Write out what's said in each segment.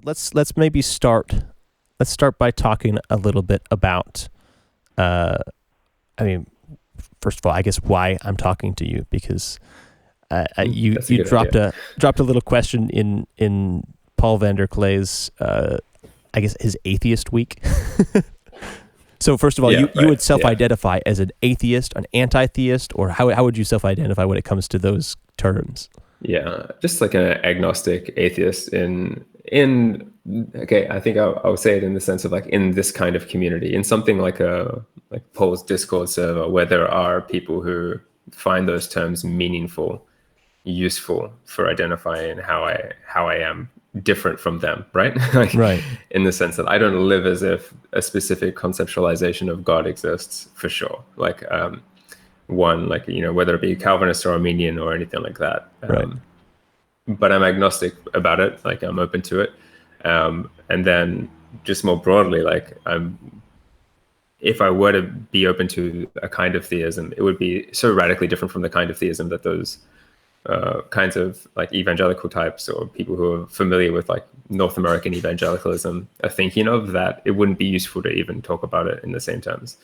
let's maybe start. Let's start by talking a little bit about. I mean, first of all, I guess why I'm talking to you, because you dropped a little question in Paul Vanderklay's I guess his atheist week. So first of all, you would self-identify as an atheist, an anti-theist, or how would you self-identify when it comes to those terms? Yeah, just like an agnostic atheist okay, I think I'll say it in the sense of like in this kind of community, in something like Paul's Discord server, where there are people who find those terms meaningful, useful for identifying how I am different from them, right? Right. In the sense that I don't live as if a specific conceptualization of God exists, for sure. Like whether it be Calvinist or Armenian or anything like that. Right. But I'm agnostic about it. Like I'm open to it. And then just more broadly, like if I were to be open to a kind of theism, it would be so radically different from the kind of theism that those kinds of like evangelical types or people who are familiar with like North American evangelicalism are thinking of, that it wouldn't be useful to even talk about it in the same terms.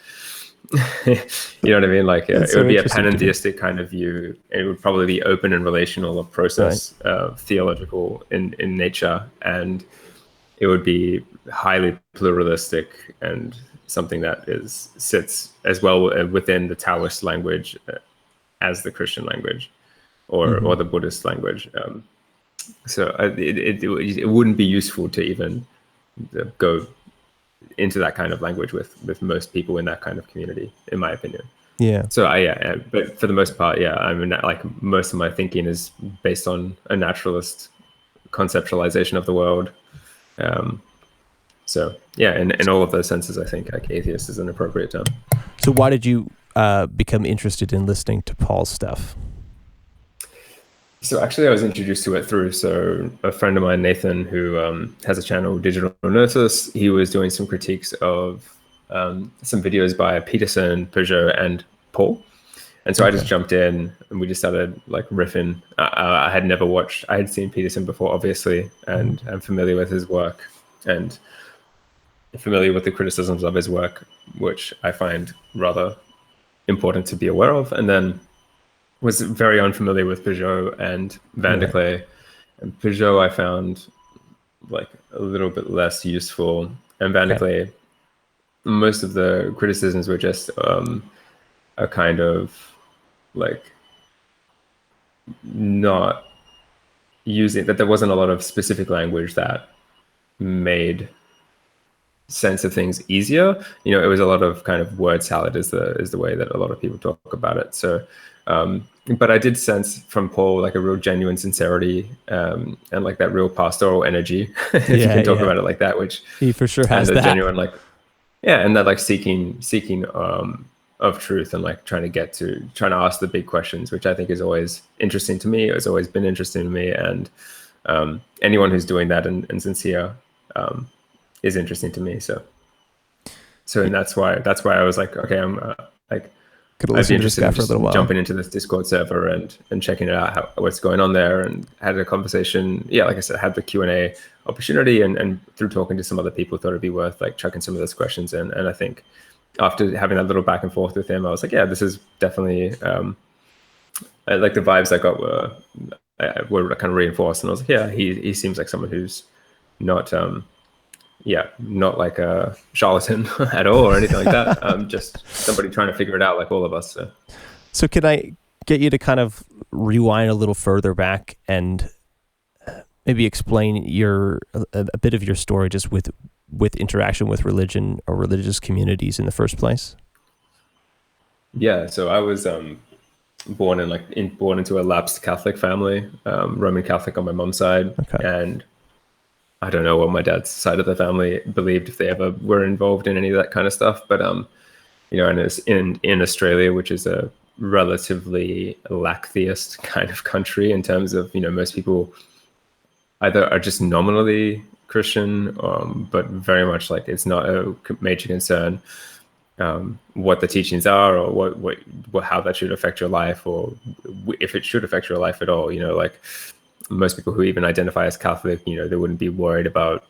You know what I mean? Like it would be a panentheistic kind of view. It would probably be open and relational, or process theological in nature, and it would be highly pluralistic and something that sits as well within the Taoist language as the Christian language or the Buddhist language. So it wouldn't be useful to even go into that kind of language with most people in that kind of community, in my opinion. Yeah. So but for the most part, I mean, like most of my thinking is based on a naturalist conceptualization of the world. So yeah, in all of those senses, I think like atheist is an appropriate term. So why did you become interested in listening to Paul's stuff? So actually, I was introduced to it through a friend of mine, Nathan, who has a channel, Digital Gnosis. He was doing some critiques of some videos by Peterson, Peugeot, and Paul. And so I just jumped in and we just started like riffing. I had seen Peterson before, obviously, and I'm familiar with his work and familiar with the criticisms of his work, which I find rather important to be aware of. And then was very unfamiliar with Peugeot and Vanderklay. Right. And Peugeot I found like a little bit less useful. And Vanderklay, most of the criticisms were just a kind of like not using, that there wasn't a lot of specific language that made sense of things easier. You know, it was a lot of kind of word salad is the way that a lot of people talk about it. So but I did sense from Paul like a real genuine sincerity and like that real pastoral energy, if you can talk about it like that, which he for sure has that. Genuine and that like seeking of truth and like trying to ask the big questions, which I think is always interesting to me. It's always been interesting to me, and anyone who's doing that and sincere is interesting to me. So and that's why I was like, okay, I'm I'd be interested in jumping into this Discord server and checking it out, what's going on there, and had a conversation. Yeah, like I said, had the Q&A opportunity, and through talking to some other people, thought it'd be worth like chucking some of those questions in. And I think after having that little back and forth with him, I was like, yeah, this is definitely like the vibes I got were kind of reinforced, and I was like, yeah, he seems like someone who's not not like a charlatan at all or anything like that. Just somebody trying to figure it out like all of us. So can I get you to kind of rewind a little further back and maybe explain a bit of your story just with interaction with religion or religious communities in the first place? Yeah, so I was born into a lapsed Catholic family, Roman Catholic on my mom's side, and I don't know what my dad's side of the family believed, if they ever were involved in any of that kind of stuff. But, you know, and it's in Australia, which is a relatively lack-theist kind of country in terms of, you know, most people either are just nominally Christian, but very much like it's not a major concern what the teachings are, or what how that should affect your life, or if it should affect your life at all. You know, like most people who even identify as Catholic, you know, they wouldn't be worried about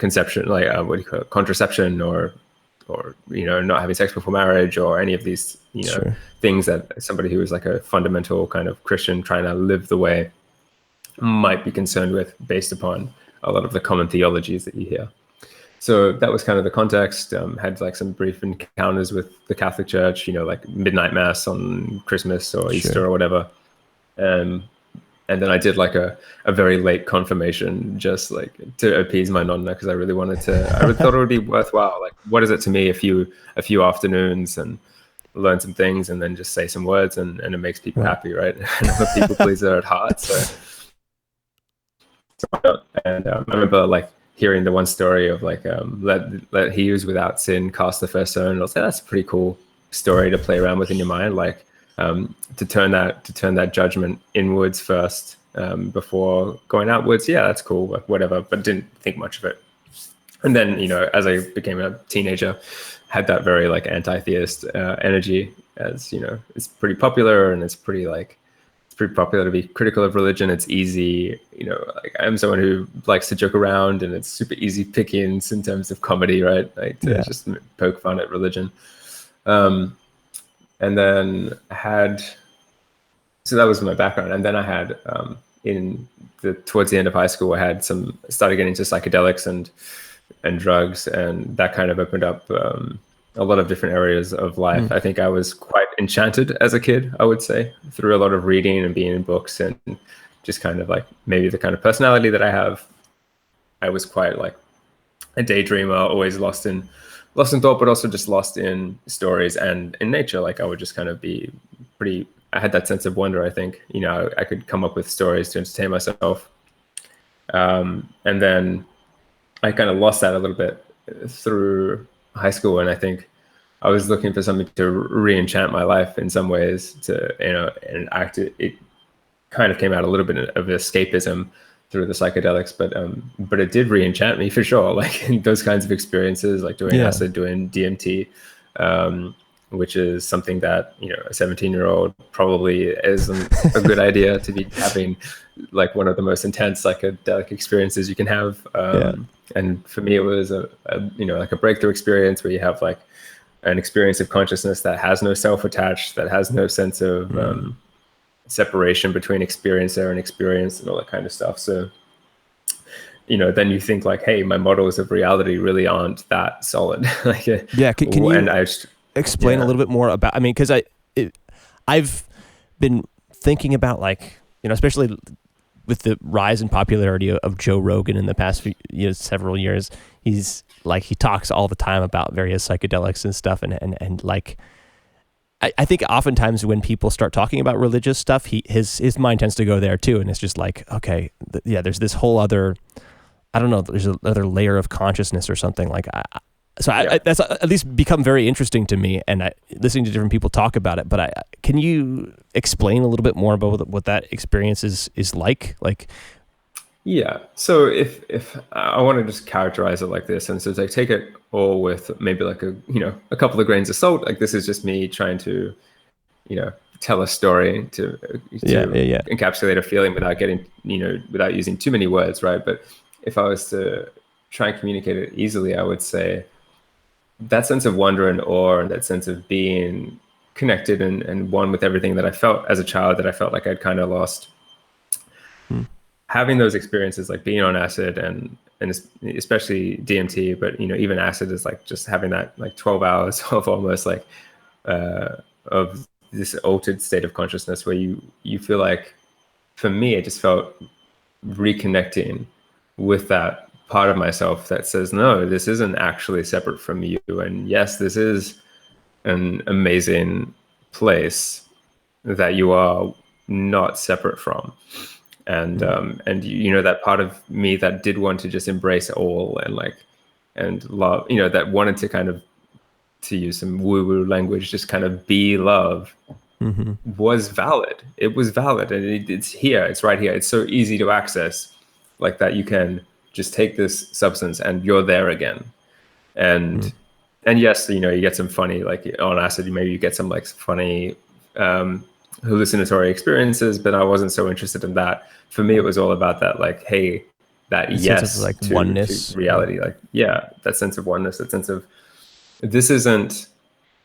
conception, like what do you call it, contraception, or not having sex before marriage, or any of these Sure. things that somebody who is like a fundamental kind of Christian trying to live the way might be concerned with, based upon a lot of the common theologies that you hear. So that was kind of the context. Had like some brief encounters with the Catholic Church, like midnight mass on Christmas or Easter or whatever. And then I did like a very late confirmation, just like to appease my nonna, because I really thought it would be worthwhile. Like, what is it to me? A few afternoons and learn some things, and then just say some words, and it makes people happy, right? And I'm a people pleaser at heart. And I remember like hearing the one story of like, let he who's without sin cast the first stone. I'll say that's a pretty cool story to play around with in your mind, like to turn that judgment inwards first before going outwards. Yeah, that's cool, whatever, but didn't think much of it. And then, as I became a teenager, had that very like anti-theist energy, as it's pretty popular, and it's pretty popular to be critical of religion. It's easy, like I'm someone who likes to joke around, and it's super easy pickings in terms of comedy, right? Like to just poke fun at religion. And then so that was my background. And then I had, towards the end of high school, I started getting into psychedelics and drugs, and that kind of opened up a lot of different areas of life. I think I was quite enchanted as a kid, I would say, through a lot of reading and being in books, and just kind of like maybe the kind of personality that I have. I was quite like a daydreamer, always lost in thought, but also just lost in stories and in nature. Like I would just kind of be I had that sense of wonder, I think. I could come up with stories to entertain myself. And then I kind of lost that a little bit through high school, and I think I was looking for something to re-enchant my life in some ways, and it kind of came out a little bit of escapism through the psychedelics, but it did re-enchant me for sure. Like those kinds of experiences, like doing acid, doing DMT, which is something that a 17-year-old probably isn't a good idea to be having, like one of the most intense psychedelic experiences you can have. And for me, it was like a breakthrough experience where you have like an experience of consciousness that has no self attached, that has no sense of separation between experiencer and experience and all that kind of stuff. So, then you think like, hey, my models of reality really aren't that solid. Can you explain a little bit more about, because I've been thinking about like, especially with the rise in popularity of Joe Rogan in the past several years, he talks all the time about various psychedelics and stuff, and like I think oftentimes when people start talking about religious stuff, his mind tends to go there too, and it's just like, okay, there's this whole other, I don't know, there's another layer of consciousness or something like. That's at least become very interesting to me, and listening to different people talk about it. But can you explain a little bit more about what that experience is like? Like, yeah. So if I want to just characterize it like this, and so like take it all with maybe like a couple of grains of salt. Like this is just me trying to, tell a story to encapsulate a feeling without getting without using too many words, right? But if I was to try and communicate it easily, I would say that sense of wonder and awe, and that sense of being connected and one with everything that I felt as a child, that I felt like I'd kind of lost. Having those experiences, like being on acid and especially DMT, but even acid is like just having that like 12 hours of almost like of this altered state of consciousness where you feel like, for me, it just felt reconnecting with that part of myself that says, no, this isn't actually separate from you, and yes, this is an amazing place that you are not separate from. And that part of me that did want to just embrace all and love, that wanted to kind of, to use some woo-woo language, just kind of be love, was valid. It was valid, and it's here, it's right here. It's so easy to access, like that you can just take this substance and you're there again. And yes, you get some funny, like on acid, maybe you get some like funny hallucinatory experiences, but I wasn't so interested in that. For me, it was all about that, like, hey, that sense yes of like to oneness, reality. Like, yeah, that sense of oneness, that sense of this isn't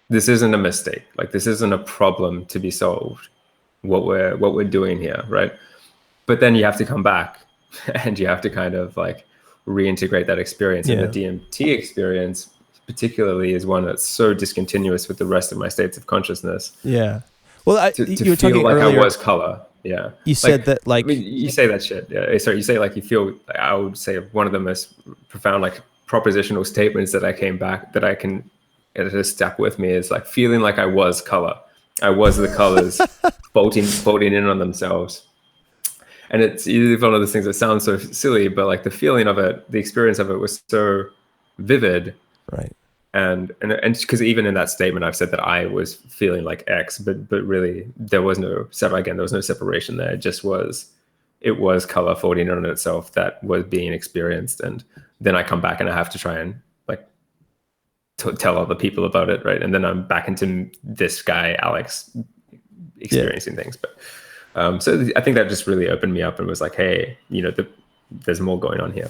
a mistake. Like, this isn't a problem to be solved. What we're doing here, right? But then you have to come back and you have to kind of like reintegrate that experience. And the DMT experience particularly is one that's so discontinuous with the rest of my states of consciousness. Yeah. Well, to you were feel talking like earlier, I was color. Yeah. you said that like, I mean, you say that shit. Yeah. Sorry, you say like you feel, I would say one of the most profound like propositional statements that I came back, that I can, that has stuck with me, is like feeling like I was color. I was the colors bolting in on themselves. And it's one of those things that sounds so silly, but like the feeling of it, the experience of it was so vivid. right. And because even in that statement, I've said that I was feeling like X, but really there was no separation there. It was color folding on itself that was being experienced. And then I come back and I have to try and like tell other people about it, right? And then I'm back into this guy, Alex, experiencing things. But so I think that just really opened me up and was like, hey, there's more going on here.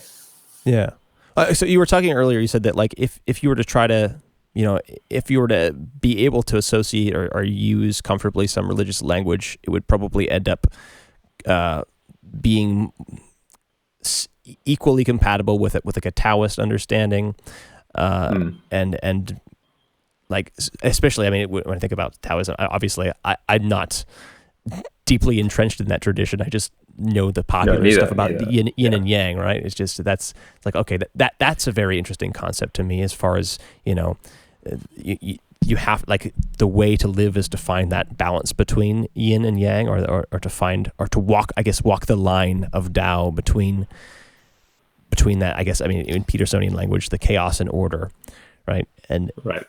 Yeah. So you were talking earlier, you said that like if you were to try to, if you were to be able to associate or use comfortably some religious language, it would probably end up being equally compatible with it, with like a Taoist understanding. And like, especially, I mean, when I think about Taoism, obviously I'm not deeply entrenched in that tradition. I just know the popular stuff about the yin and yang, right? It's just, it's like, okay, that's a very interesting concept to me, as far as, you have, like, the way to live is to find that balance between yin and yang, or to find, or to walk the line of Tao between that, I guess, I mean, in Petersonian language, the chaos and order, right? And right.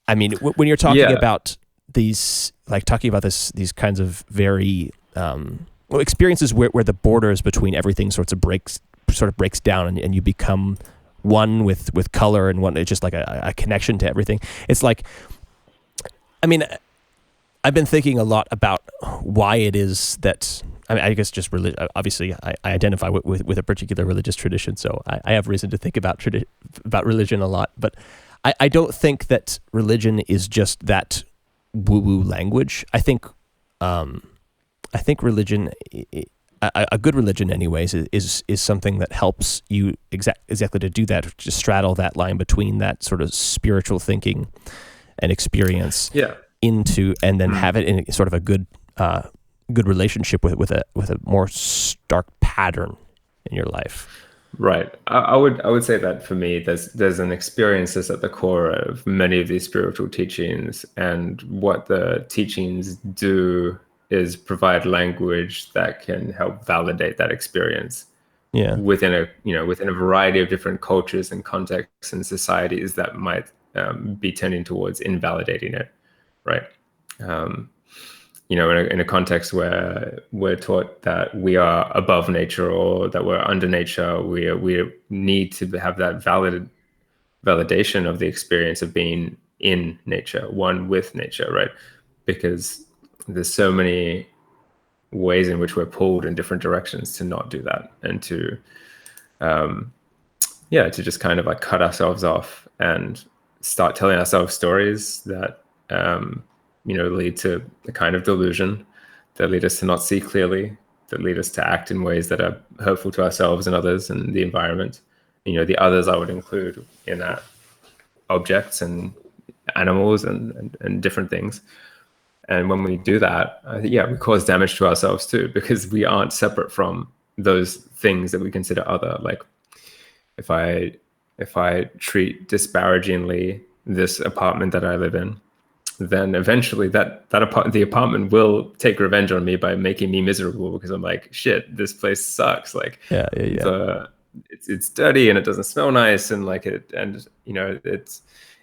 I mean, when you're talking about these, like talking about these kinds of very, experiences where the borders between everything sort of breaks down, and you become one with color, and one, it's just like a connection to everything. It's like, I mean, I've been thinking a lot about why it is that, I mean, I guess just obviously I identify with a particular religious tradition, so I have reason to think about religion a lot, but I don't think that religion is just that woo-woo language. I think religion, a good religion anyways, is something that helps you exactly to do that, to straddle that line between that sort of spiritual thinking and experience into, and then have it in sort of a good relationship with a more stark pattern in your life. Right. I would say that for me, there's an experience that's at the core of many of these spiritual teachings, and what the teachings do is provide language that can help validate that experience. Yeah. Within a variety of different cultures and contexts and societies that might be tending towards invalidating it, right? In a context where we're taught that we are above nature, or that we're under nature, we need to have that validation of the experience of being in nature, one with nature, right? Because there's so many ways in which we're pulled in different directions to not do that, and to just kind of like cut ourselves off and start telling ourselves stories that lead to a kind of delusion, that lead us to not see clearly, that lead us to act in ways that are hurtful to ourselves and others and the environment. The others I would include in that objects and animals and different things. And when we do that, we cause damage to ourselves too, because we aren't separate from those things that we consider other. Like, if I treat disparagingly this apartment that I live in, then eventually the apartment will take revenge on me by making me miserable, because I'm like, shit, this place sucks. Like, it's dirty and it doesn't smell nice, and like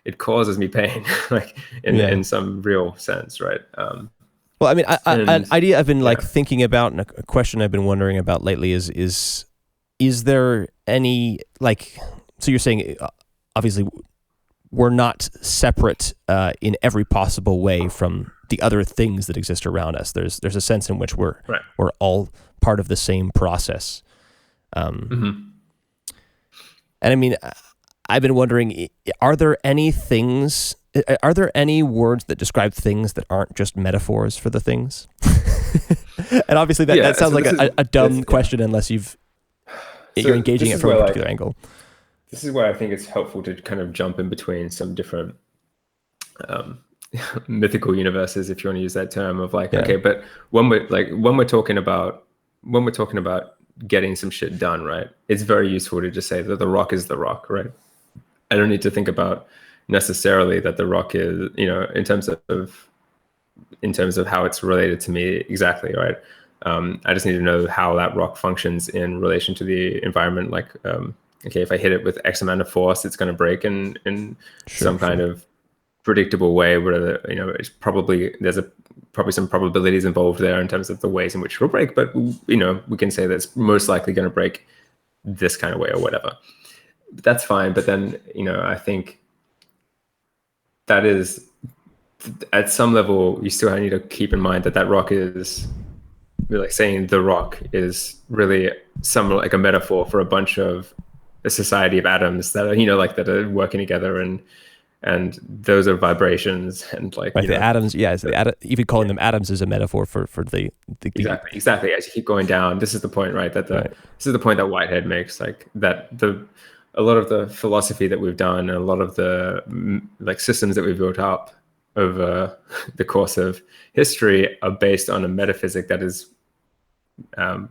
it causes me pain, like in some real sense, right? Well, I mean, an idea I've been like thinking about, and a question I've been wondering about lately is there any, like, so you're saying obviously we're not separate in every possible way from the other things that exist around us. There's a sense in which we're all part of the same process. And I mean, I've been wondering, are there any things, are there any words that describe things that aren't just metaphors for the things? And obviously that sounds like a dumb question unless you're engaging it from a particular angle. This is where I think it's helpful to kind of jump in between some different mythical universes, if you want to use that term, of like, okay, but when we're talking about getting some shit done, right? It's very useful to just say that the rock is the rock, right? I don't need to think about necessarily that the rock is, in terms of how it's related to me exactly, right? I just need to know how that rock functions in relation to the environment. Like, okay, if I hit it with X amount of force, it's going to break in some kind of predictable way, where it's probably probably some probabilities involved there in terms of the ways in which it'll break, but we can say that it's most likely going to break this kind of way or whatever. That's fine, but then I think that is, at some level, you still need to keep in mind that rock is, like saying the rock is really like a metaphor for a bunch of a society of atoms that are that are working together, and those are vibrations, and like the atoms. Yeah, even calling them atoms is a metaphor for the exactly. As you keep going down, this is the point, right? This is the point that Whitehead makes, like that a lot of the philosophy that we've done, and a lot of the like systems that we've built up over the course of history are based on a metaphysic that is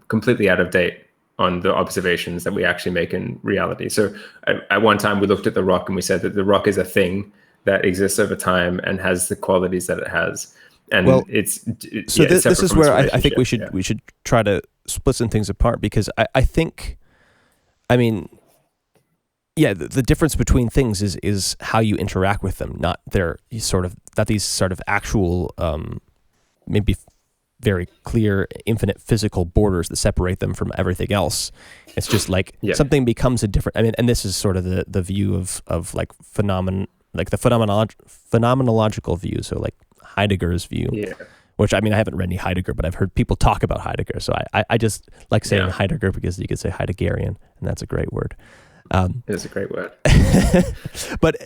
completely out of date on the observations that we actually make in reality. So at one time we looked at the rock and we said that the rock is a thing that exists over time and has the qualities that it has. And this is where I think we should try to split some things apart, because I think, I mean, the difference between things is how you interact with them, not these sort of actual, maybe very clear, infinite physical borders that separate them from everything else. It's just like something becomes a different. I mean, and this is sort of the view of like phenomenon, like the phenomenological view. So like Heidegger's view, which, I mean, I haven't read any Heidegger, but I've heard people talk about Heidegger. So I just like saying Heidegger, because you could say Heideggerian, and that's a great word. It is a great word. But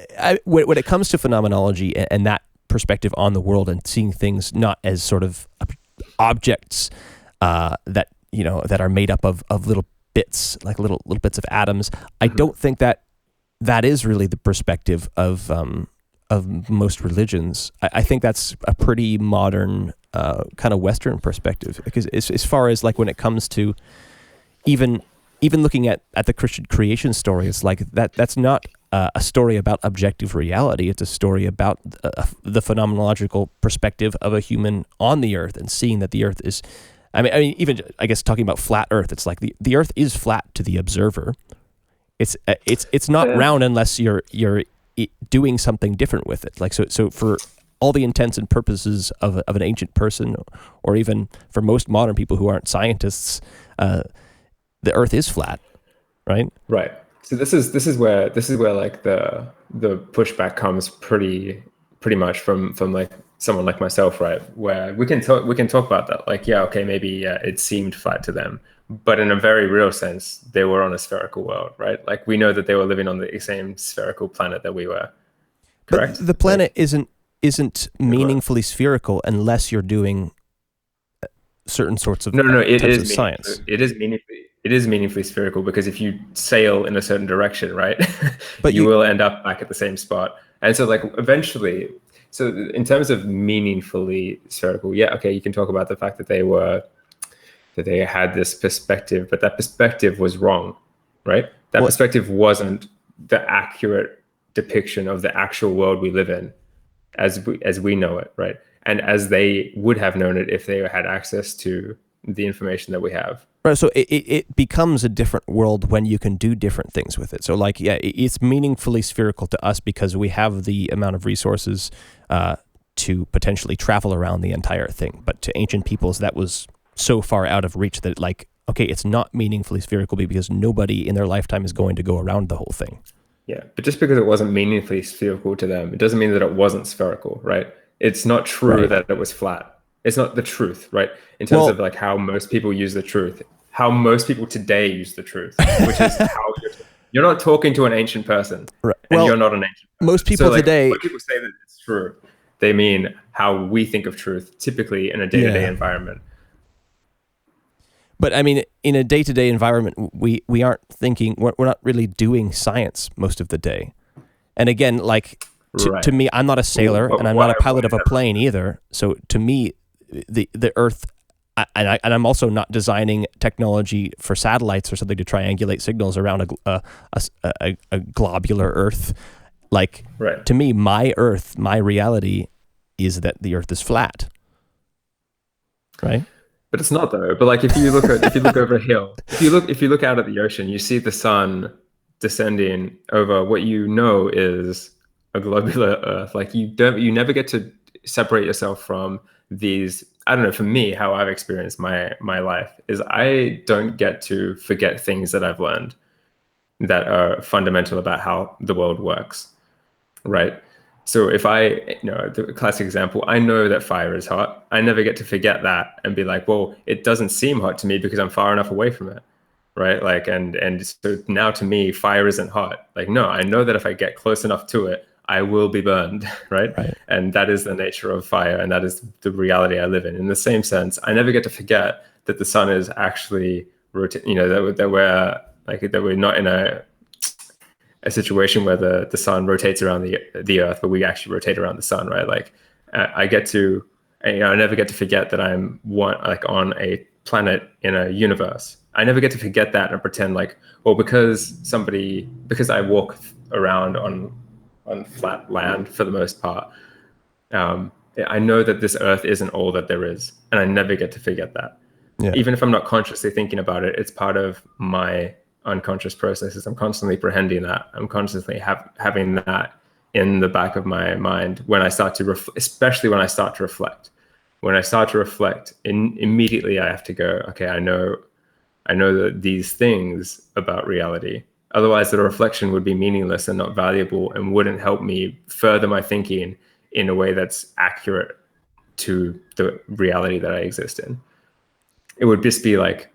when it comes to phenomenology and that perspective on the world, and seeing things not as sort of objects that are made up of little bits, like little bits of atoms, I don't think that is really the perspective of most religions. I think that's a pretty modern kind of Western perspective, because as far as like when it comes to even looking at the Christian creation story, it's like that's not a story about objective reality. It's a story about the phenomenological perspective of a human on the earth, and seeing that the earth is, I mean, even, I guess, talking about flat earth, it's like the earth is flat to the observer. It's not round unless you're doing something different with it. Like, so for all the intents and purposes of an ancient person, or even for most modern people who aren't scientists, the earth is flat, right? Right. So this is where like the pushback comes pretty much from like someone like myself, right? Where we can talk about that. Like, maybe it seemed flat to them, but in a very real sense, they were on a spherical world, right? Like, we know that they were living on the same spherical planet that we were. Correct. But the planet isn't meaningfully spherical unless you're doing certain sorts of science. It is meaningfully spherical, because if you sail in a certain direction, right, but you will end up back at the same spot. And so, like, eventually, so in terms of meaningfully spherical, you can talk about the fact that they had this perspective, but that perspective was wrong, right? That perspective wasn't the accurate depiction of the actual world we live in as we know it, right? And as they would have known it if they had access to the information that we have. Right, so it becomes a different world when you can do different things with it. So, like, it's meaningfully spherical to us because we have the amount of resources to potentially travel around the entire thing. But to ancient peoples, that was so far out of reach that, like, okay, it's not meaningfully spherical because nobody in their lifetime is going to go around the whole thing. Yeah, but just because it wasn't meaningfully spherical to them, it doesn't mean that it wasn't spherical, right? It's not true that it was flat. It's not the truth, right? In terms of like how most people use the truth, how most people today use the truth, which is how You're not talking to an ancient person, Right. and Well, you're not an ancient person. most people today, when people say that it's true, they mean how we think of truth, typically in a day-to-day environment. But I mean, in a day-to-day environment, we aren't thinking, we're not really doing science most of the day. And again, like to me, I'm not a sailor and I'm not a pilot of a plane either. So to me, the Earth, and I'm also not designing technology for satellites or something to triangulate signals around a globular Earth. Like to me, my Earth, my reality is that the Earth is flat. Right? But it's not though. But like if you look over a hill, if you look out at the ocean, you see the sun descending over what you know is a globular Earth. Like you never get to separate yourself from these. I don't know. For me, how I've experienced my life is I don't get to forget things that I've learned that are fundamental about how the world works, right? So if the classic example, I know that fire is hot. I never get to forget that and be like, well, it doesn't seem hot to me because I'm far enough away from it, right? Like, and so now to me, fire isn't hot. Like, no, I know that if I get close enough to it, I will be burned, right? And that is the nature of fire, and that is the reality I live in. In the same sense, I never get to forget that the sun is actually rotating. That we're not in a situation where the sun rotates around the Earth, but we actually rotate around the sun, right? Like, I never get to forget that I'm on a planet in a universe. I never get to forget that and pretend like, well, because I walk around on flat land for the most part, I know that this Earth isn't all that there is, and I never get to forget that. Even if I'm not consciously thinking about it, it's part of my unconscious processes. I'm constantly prehending that. I'm constantly having that in the back of my mind when I start to especially when I start to reflect. When I start to reflect, immediately I have to go, okay, I know that these things about reality. Otherwise, the reflection would be meaningless and not valuable and wouldn't help me further my thinking in a way that's accurate to the reality that I exist in. It would just be like,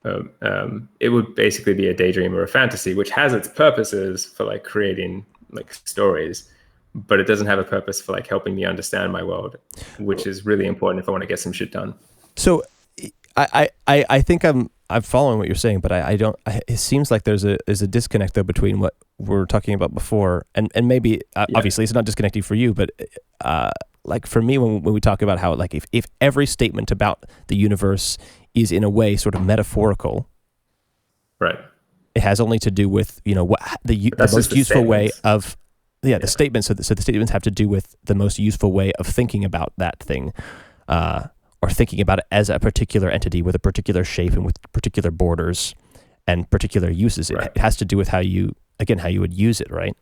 it would basically be a daydream or a fantasy, which has its purposes for like creating like stories, but it doesn't have a purpose for like helping me understand my world, which is really important if I want to get some shit done. So I think I'm following what you're saying, but I don't. It seems like there's a disconnect though between what we're talking about before, and maybe obviously it's not disconnecting for you, but like for me when we talk about how like if every statement about the universe is in a way sort of metaphorical, right? It has only to do with what the most useful way of the statements. So the statements have to do with the most useful way of thinking about that thing. Or thinking about it as a particular entity with a particular shape and with particular borders and particular uses. Right. It has to do with how you would use it, right?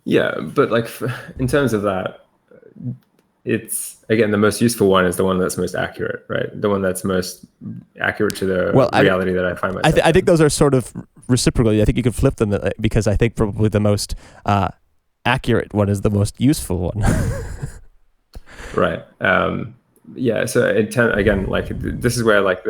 Yeah, but like in terms of that, it's again the most useful one is the one that's most accurate, right? The one that's most accurate to the reality that I find myself. I think those are sort of reciprocal. I think you could flip them because I think probably the most accurate one is the most useful one. Right. Yeah. So again, like this is where like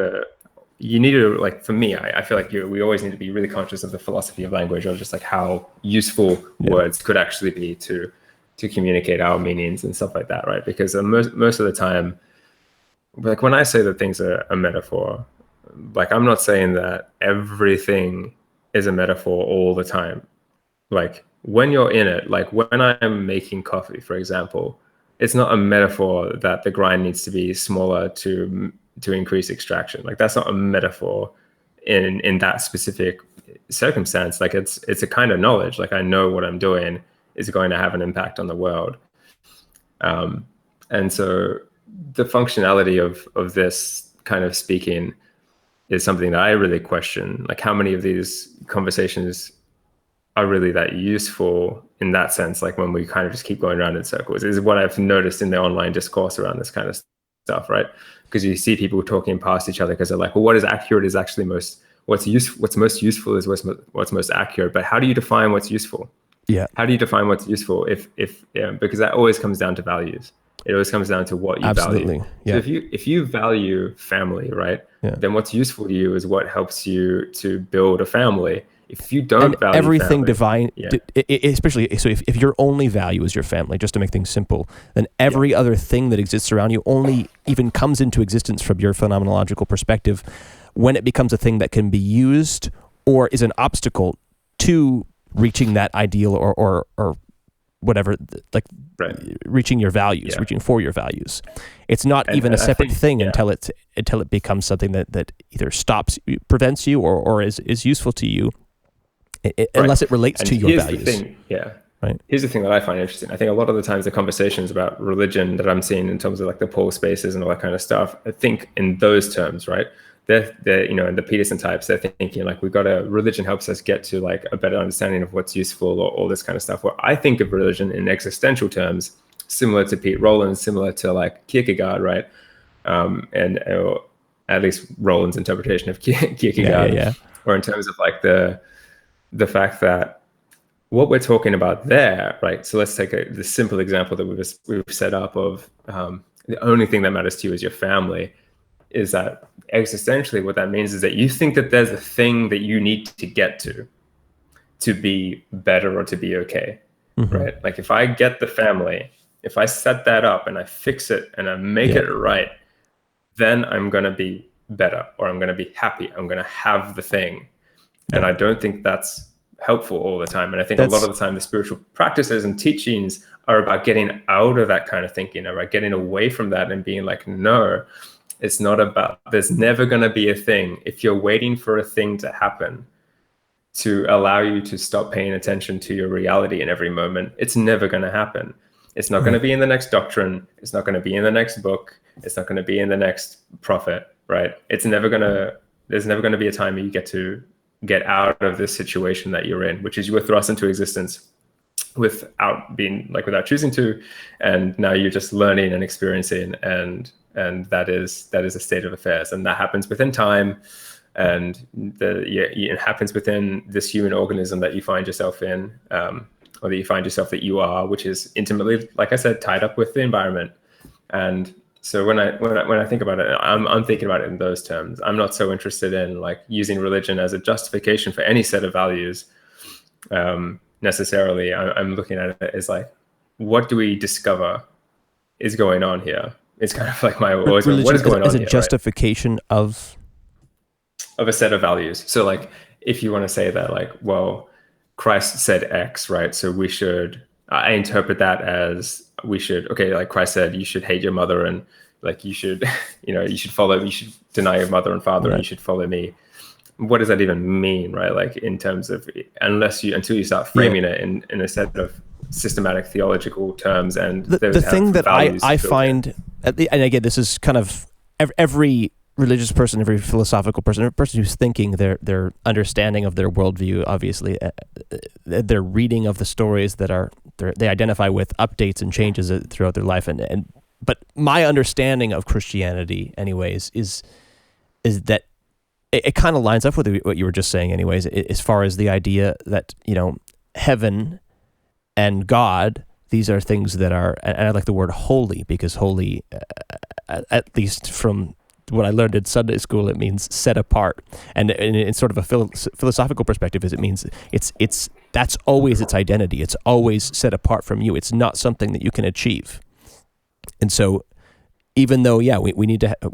you need to like, for me, I feel like we always need to be really conscious of the philosophy of language, or just like how useful words could actually be to communicate our meanings and stuff like that, right? Because most of the time, like when I say that things are a metaphor, like I'm not saying that everything is a metaphor all the time. Like when you're in it, like when I'm making coffee, for example, it's not a metaphor that the grind needs to be smaller to increase extraction. Like that's not a metaphor in that specific circumstance. Like it's a kind of knowledge. Like I know what I'm doing is going to have an impact on the world. And so the functionality of this kind of speaking is something that I really question. Like how many of these conversations are really that useful in that sense, like when we kind of just keep going around in circles, is what I've noticed in the online discourse around this kind of stuff, right? Because you see people talking past each other because they're like, well, what is accurate is actually what's most useful is what's most accurate. But how do you define what's useful? Yeah. How do you define what's useful if because that always comes down to values. It always comes down to what you Absolutely. value. Yeah. So if you value family, right, Yeah. then what's useful to you is what helps you to build a family. If you don't And value everything family, divine, especially, so if your only value is your family, just to make things simple, then every other thing that exists around you only even comes into existence from your phenomenological perspective when it becomes a thing that can be used or is an obstacle to reaching that ideal or whatever, like reaching your values, reaching for your values. It's not even a separate thing until it becomes something that either prevents you or is useful to you. Unless it relates to your values. Here's the thing, right. Here's the thing that I find interesting. I think a lot of the times the conversations about religion that I'm seeing in terms of like the Paul spaces and all that kind of stuff, I think in those terms, right? They're and the Peterson types, they're thinking like religion helps us get to like a better understanding of what's useful or all this kind of stuff. Where I think of religion in existential terms, similar to Pete Rollins, similar to like Kierkegaard, right? And at least Rollins' interpretation of Kierkegaard, or in terms of like the fact that what we're talking about there, right? So let's take the simple example that we've set up of the only thing that matters to you is your family. Is that existentially what that means is that you think that there's a thing that you need to get to be better or to be okay, right? Like if I get the family, if I set that up and I fix it and I make it right, then I'm going to be better or I'm going to be happy. I'm going to have the thing. And I don't think that's helpful all the time. And I think a lot of the time the spiritual practices and teachings are about getting out of that kind of thinking, about getting away from that and being like, no, it's not about, there's never going to be a thing. If you're waiting for a thing to happen to allow you to stop paying attention to your reality in every moment, it's never going to happen. It's not going to be in the next doctrine. It's not going to be in the next book. It's not going to be in the next prophet, right? There's never going to be a time you get to get out of this situation that you're in, which is you were thrust into existence without choosing to, and now you're just learning and experiencing, and that is a state of affairs, and that happens within time, and it happens within this human organism that you find yourself in, or that you find yourself that you are, which is intimately, like I said, tied up with the environment. And so when I think about it, I'm thinking about it in those terms. I'm not so interested in like using religion as a justification for any set of values necessarily. I'm looking at it as like, what do we discover is going on here? It's kind of like what is going on as a here, justification right? of a set of values. So like, if you want to say that like, well, Christ said X, right? So I interpret that as like Christ said, you should hate your mother and like you should deny your mother and father, and you should follow me. What does that even mean, right? Like in terms of, until you start framing it in a set of systematic theological terms, and the thing that I find, and again, this is kind of every religious person, every philosophical person, every person who's thinking, their understanding of their worldview, obviously, their reading of the stories that they identify with updates and changes throughout their life, but my understanding of Christianity, anyways, is that it kind of lines up with what you were just saying, anyways, as far as the idea that heaven and God, these are things that are, and I like the word holy, because holy, at least from what I learned in Sunday school, it means set apart, and in sort of a philosophical perspective, it means that's always its identity. It's always set apart from you. It's not something that you can achieve. And so, even though we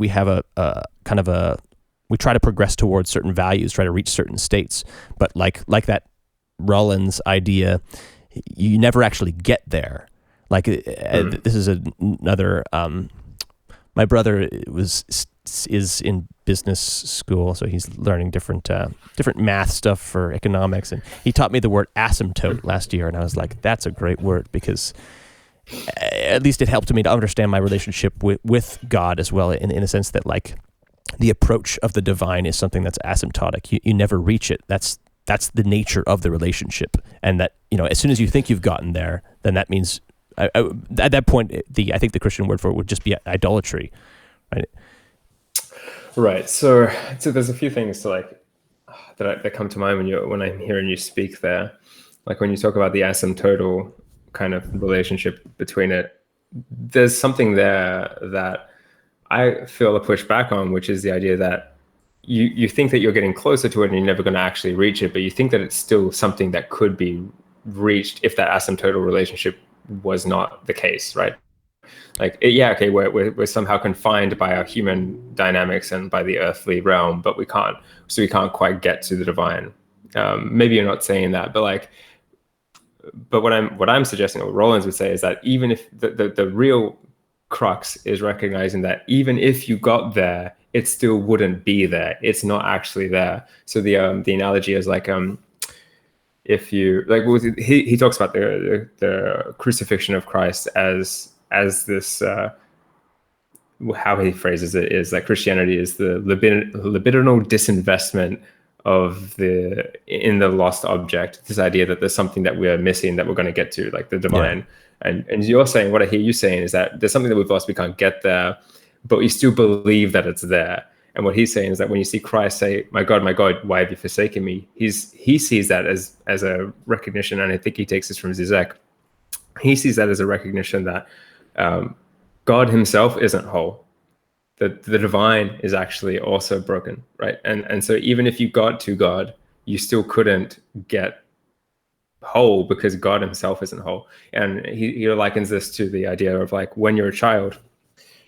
have a kind of we try to progress towards certain values, try to reach certain states, but like that Rollins idea, you never actually get there. Like this is another. My brother is in business school, so he's learning different math stuff for economics, and he taught me the word asymptote last year, and I was like, that's a great word, because at least it helped me to understand my relationship with God as well, in a sense that like the approach of the divine is something that's asymptotic. You never reach it. That's the nature of the relationship, and that as soon as you think you've gotten there, then that means at that point I think the Christian word for it would just be idolatry, right? Right. So there's a few things that come to mind when I'm hearing you speak there, like when you talk about the asymptotal kind of relationship between it. there's something there that I feel a pushback on, which is the idea that you think that you're getting closer to it and you're never going to actually reach it, but you think that it's still something that could be reached if that asymptotal relationship was not the case, right? Like, yeah, okay, we're somehow confined by our human dynamics and by the earthly realm, but we can't quite get to the divine. Maybe you're not saying that, but like, but what I'm suggesting, what Rollins would say, is that even if the real crux is recognizing that even if you got there, it still wouldn't be there. It's not actually there. So the analogy is like, if you like, he talks about the crucifixion of Christ as this, how he phrases it is like Christianity is the libidinal disinvestment in the lost object, this idea that there's something that we're missing that we're going to get to, like the divine. Yeah. And you're saying, what I hear you saying is that there's something that we've lost, we can't get there, but we still believe that it's there. And what he's saying is that when you see Christ say, my God, why have you forsaken me? He sees that as a recognition, and I think he takes this from Zizek. He sees that as a recognition that God himself isn't whole. The divine is actually also broken, right? And so even if you got to God, you still couldn't get whole because God himself isn't whole. And he likens this to the idea of like when you're a child,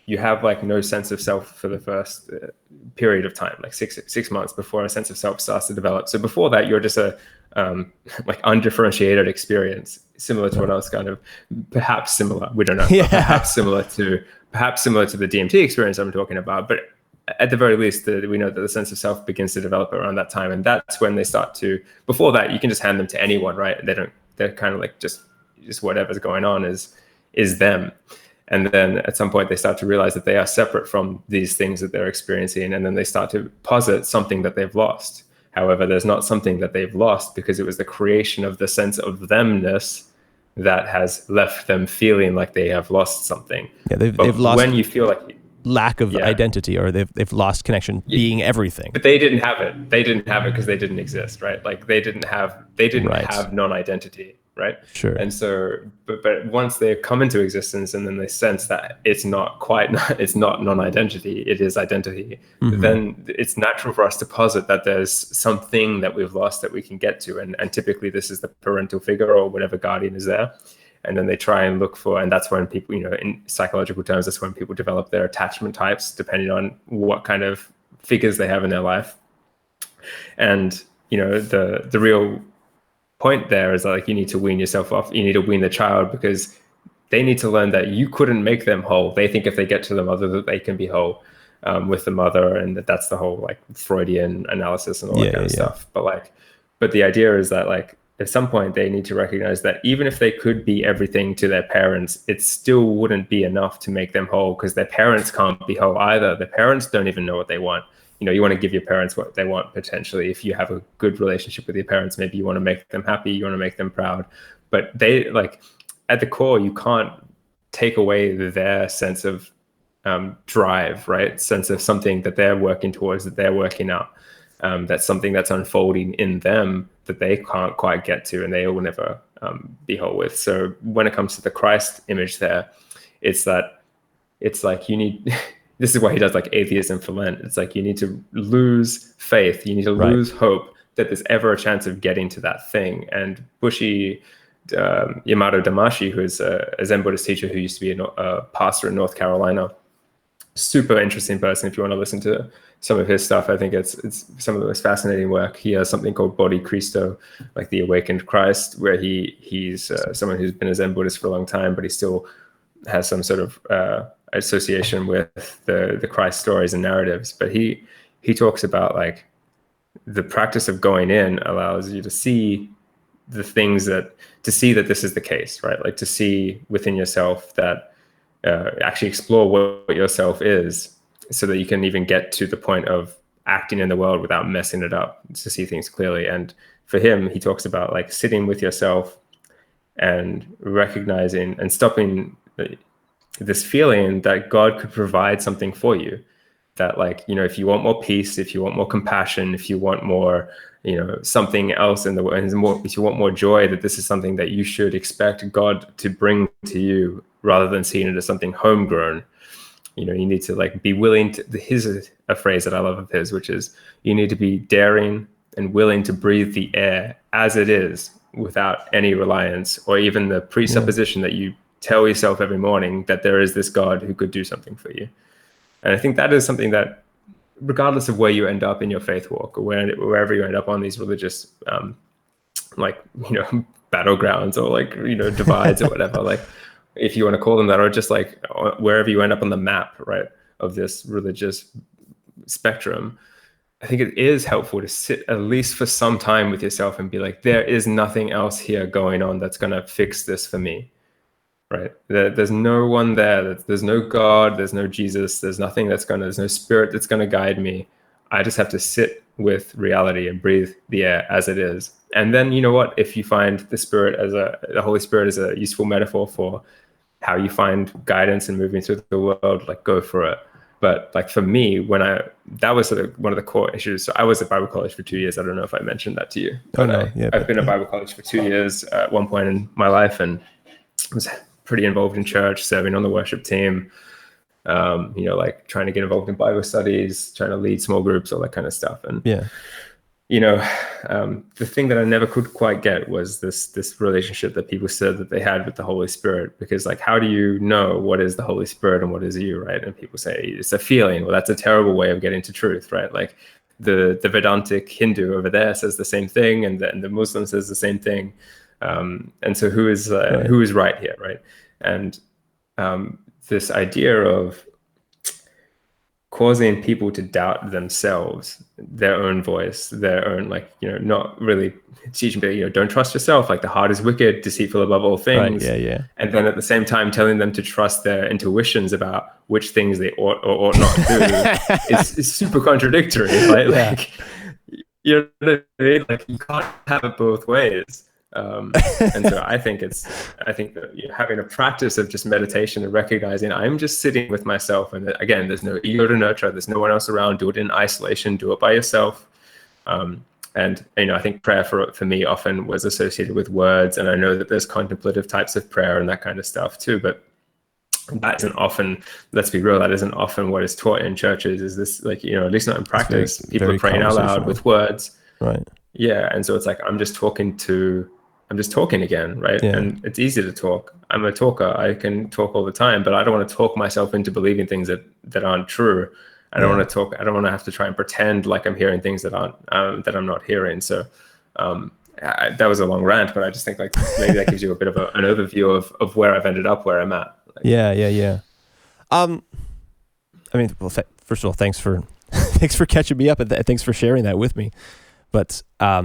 you have like no sense of self for the first period of time, like six months before a sense of self starts to develop. So before that, you're just a like undifferentiated experience, similar to what else kind of, perhaps similar, we don't know, yeah. perhaps similar to the DMT experience I'm talking about. But at the very least, we know that the sense of self begins to develop around that time. And that's when they start to, before that, you can just hand them to anyone, right? They're kind of like just whatever's going on is them. And then at some point they start to realize that they are separate from these things that they're experiencing. And then they start to posit something that they've lost. However, there's not something that they've lost, because it was the creation of the sense of themness that has left them feeling like they have lost something. Yeah, they've lost, when you feel like lack of identity, or they've lost connection, being everything. But they didn't have it. They didn't have it because they didn't exist, right? Like they didn't have non-identity, right? Sure. And so, but once they come into existence and then they sense that it's not non-identity, it is identity, mm-hmm. then it's natural for us to posit that there's something that we've lost that we can get to. And typically this is the parental figure or whatever guardian is there. And then they try and look for, and that's when people, in psychological terms, that's when people develop their attachment types, depending on what kind of figures they have in their life. And, the real point there is like, you need to wean yourself off. You need to wean the child, because they need to learn that you couldn't make them whole. They think if they get to the mother that they can be whole with the mother. And that's the whole like Freudian analysis and all that kind of stuff. But the idea is that like, at some point they need to recognize that even if they could be everything to their parents, it still wouldn't be enough to make them whole, because their parents can't be whole either. Their parents don't even know what they want. You want to give your parents what they want potentially. If you have a good relationship with your parents, maybe you want to make them happy, you want to make them proud. But they, like, at the core, you can't take away their sense of drive, right? Sense of something that they're working towards, that they're working out. That's something that's unfolding in them that they can't quite get to, and they will never be whole with. So when it comes to the Christ image there, it's like you need, this is why he does like atheism for Lent. It's like you need to lose faith. You need to lose hope that there's ever a chance of getting to that thing. And Bushi Yamato Damashi, who is a Zen Buddhist teacher who used to be a pastor in North Carolina, super interesting person. If you want to listen to some of his stuff, I think it's some of the most fascinating work. He has something called Bodhi Christo, like the awakened Christ, where he's someone who's been a Zen Buddhist for a long time, but he still has some sort of association with the Christ stories and narratives. But he talks about like the practice of going in allows you to see the things that this is the case, right? Like to see within yourself that actually explore what yourself is, so that you can even get to the point of acting in the world without messing it up, to see things clearly. And for him, he talks about like sitting with yourself and recognizing and stopping this feeling that God could provide something for you, that like, you know, if you want more peace, if you want more compassion, if you want more, you know, something else in the world, if you want more joy, that this is something that you should expect God to bring to you rather than seeing it as something homegrown. You know, you need to like be willing to, his a phrase that I love of his, which is you need to be daring and willing to breathe the air as it is without any reliance or even the presupposition that you tell yourself every morning that there is this God who could do something for you. And I think that is something that, regardless of where you end up in your faith walk or wherever you end up on these religious, like, you know, battlegrounds or like, you know, divides or whatever, like if you want to call them that, or just like wherever you end up on the map, right, of this religious spectrum, I think it is helpful to sit at least for some time with yourself and be like, there is nothing else here going on that's going to fix this for me. Right. There's no one there. There's no God. There's no Jesus. There's nothing there's no spirit that's going to guide me. I just have to sit with reality and breathe the air as it is. And then, you know what, if you find the Holy Spirit as a useful metaphor for how you find guidance and moving through the world, like go for it. But like for me, that was sort of one of the core issues. So I was at Bible college for 2 years. I don't know if I mentioned that to you. But I've been at Bible college for 2 years at one point in my life, and was pretty involved in church, serving on the worship team, you know, like trying to get involved in Bible studies, trying to lead small groups, all that kind of stuff. And, you know, the thing that I never could quite get was this relationship that people said that they had with the Holy Spirit, because like, how do you know what is the Holy Spirit and what is you, right? And people say it's a feeling. Well, that's a terrible way of getting to truth, right? Like the Vedantic Hindu over there says the same thing, and the Muslim says the same thing. And so who is right here, right? And this idea of causing people to doubt themselves, their own voice, their own, like, you know, not really teaching them, you know, don't trust yourself, like the heart is wicked, deceitful above all things. Right, And then at the same time telling them to trust their intuitions about which things they ought or ought not do is super contradictory, right? Like, you know what I mean? Like, you can't have it both ways. And so I think that, you know, having a practice of just meditation and recognizing I'm just sitting with myself, and that, again, there's no ego to nurture, there's no one else around, do it in isolation, do it by yourself. And, you know, I think prayer for me often was associated with words, and I know that there's contemplative types of prayer and that kind of stuff too, but that isn't often, let's be real, that isn't often what is taught in churches. Is this, like, you know, at least not in practice, people are praying out loud with words. Right. Yeah. And so it's like, I'm just talking again, right? Yeah. And it's easy to talk. I'm a talker. I can talk all the time, but I don't want to talk myself into believing things that aren't true. I don't want to talk. I don't want to have to try and pretend like I'm hearing things that I'm not hearing. So that was a long rant, but I just think like maybe that gives you a bit of an overview of where I've ended up, where I'm at. Like, yeah. I mean, well, first of all, thanks for catching me up, and thanks for sharing that with me. But I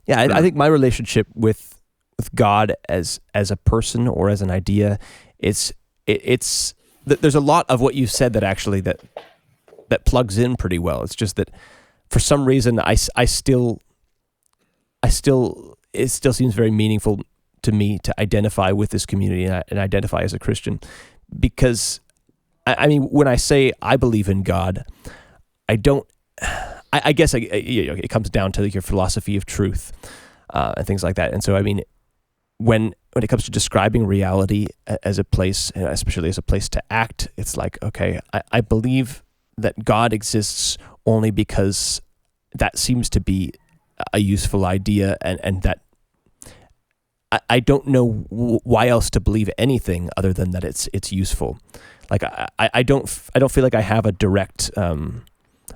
think my relationship with God as a person or as an idea, it's there's a lot of what you said that actually that plugs in pretty well. It's just that for some reason it still seems very meaningful to me to identify with this community and identify as a Christian, because I mean, when I say I believe in God, I guess it comes down to your philosophy of truth and things like that. And so, I mean, when it comes to describing reality as a place, especially as a place to act, it's like, okay, I believe that God exists only because that seems to be a useful idea, and that I don't know why else to believe anything other than that it's useful. Like I don't feel like I have a direct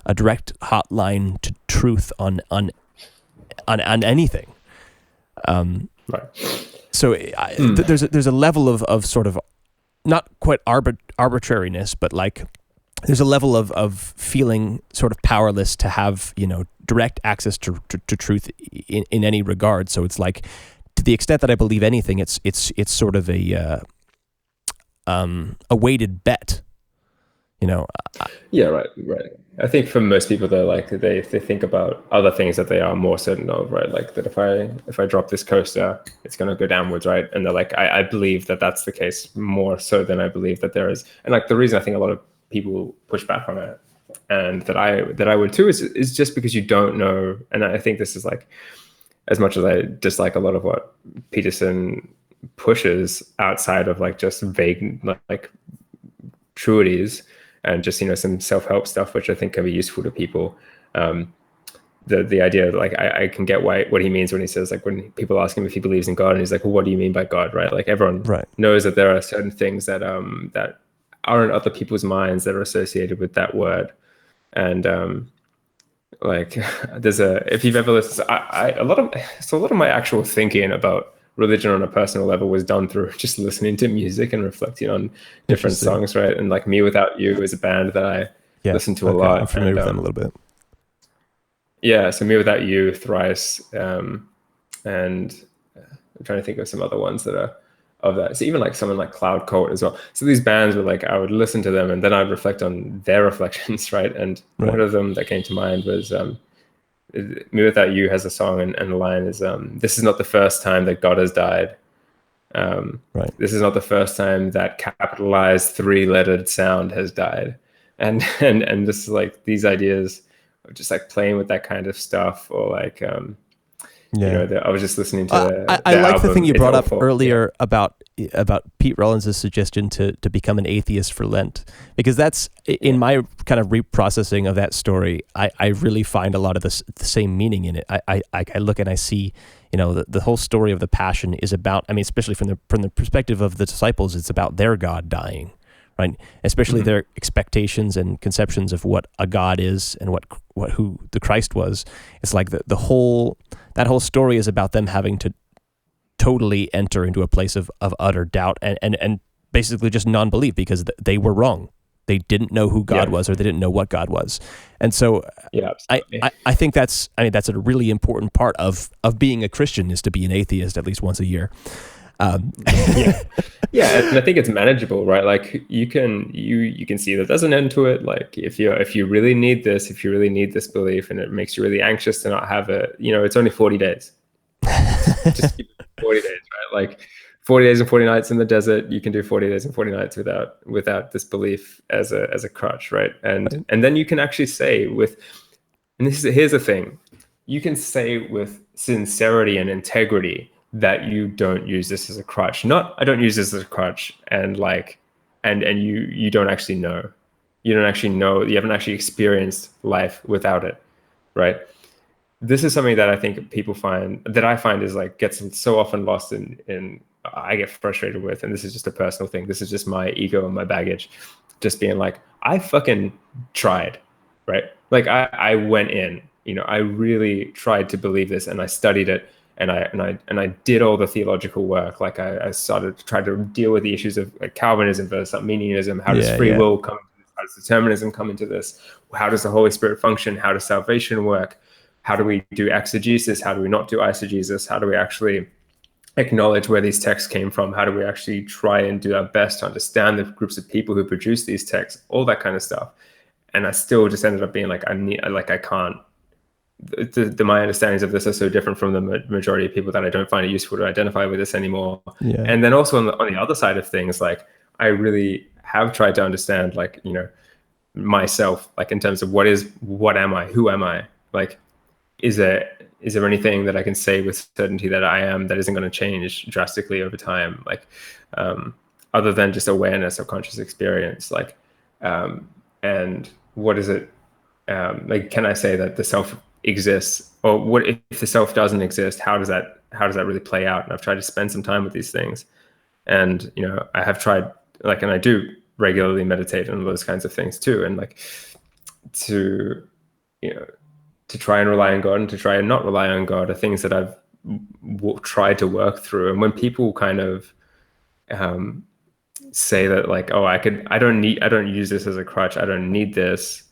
hotline to truth on anything. right. So there's a level of sort of not quite arbitrariness, but like there's a level of feeling sort of powerless to have, you know, direct access to truth in any regard. So it's like, to the extent that I believe anything, it's sort of a weighted bet, you know. Yeah, right. I think for most people, though, like they think about other things that they are more certain of, right? Like that if I drop this coaster, it's going to go downwards, right? And they're like, I believe that that's the case more so than I believe that there is. And like the reason I think a lot of people push back on it, and that I would too, is just because you don't know. And I think this is like, as much as I dislike a lot of what Peterson pushes outside of like just vague like truities and just, you know, some self-help stuff, which I think can be useful to people. The idea that like I can get what he means when he says, like, when people ask him if he believes in God, and he's like, well, what do you mean by God, right? Like everyone knows that there are certain things that that are in other people's minds that are associated with that word. And like there's if you've ever listened, a lot of my actual thinking about religion on a personal level was done through just listening to music and reflecting on different songs, right? And like Me Without You is a band that I listen to a lot. I'm familiar with them a little bit. Yeah, so Me Without You, Thrice, and I'm trying to think of some other ones that are of that. So even like someone like Cloud Cult as well. So these bands were like, I would listen to them and then I'd reflect on their reflections, right? And one of them that came to mind was Me Without You has a song, and the line is, this is not the first time that God has died. This is not the first time that capitalized three-lettered sound has died. And this is like these ideas of just like playing with that kind of stuff, or like you know, I was just listening to I like the thing you brought up earlier about Pete Rollins' suggestion to become an atheist for Lent, because that's in my kind of reprocessing of that story, I really find a lot of the same meaning in it. I look and I see, you know, the whole story of the Passion is about, I mean, especially from the perspective of the disciples, it's about their God dying, right? Especially their expectations and conceptions of what a God is and who the Christ was. It's like that whole story is about them having to totally enter into a place of utter doubt and basically just non-belief, because they were wrong. They didn't know who God was, or they didn't know what God was. And so I think that's a really important part of being a Christian, is to be an atheist at least once a year. And I think it's manageable, right? Like you can see that there's an end to it. Like if you really need this belief, and it makes you really anxious to not have it, you know, it's only 40 days. Just keep it 40 days, right? Like 40 days and 40 nights in the desert, you can do 40 days and 40 nights without this belief as a crutch, right? And then you can actually say here's the thing, you can say with sincerity and integrity that you don't use this as a crutch. Not, I don't use this as a crutch, and you don't actually know. You don't actually know. You haven't actually experienced life without it, right? This is something that I think I find is like gets so often lost in I get frustrated with, and this is just a personal thing. This is just my ego and my baggage, just being like, I fucking tried, right? Like I went in, you know, I really tried to believe this, and I studied it. And I did all the theological work. Like I started to try to deal with the issues of like Calvinism versus Arminianism. How does free will come into this? How does determinism come into this? How does the Holy Spirit function? How does salvation work? How do we do exegesis? How do we not do eisegesis? How do we actually acknowledge where these texts came from? How do we actually try and do our best to understand the groups of people who produce these texts? All that kind of stuff. And I still just ended up being like, I can't. My understandings of this are so different from the majority of people that I don't find it useful to identify with this anymore. And then also on the other side of things, like I really have tried to understand, like, you know, myself, like in terms of what am I, who am I? Like, is there anything that I can say with certainty that I am that isn't going to change drastically over time? Like, other than just awareness or conscious experience, like, and what is it? Like, can I say that the self exists, or what if the self doesn't exist? How does that really play out? And I've tried to spend some time with these things, and you know, I have tried, like, and I do regularly meditate on those kinds of things too, and like to, you know, to try and rely on God and to try and not rely on God are things that I've tried to work through. And when people kind of say that, like, oh, I don't use this as a crutch, I don't need this,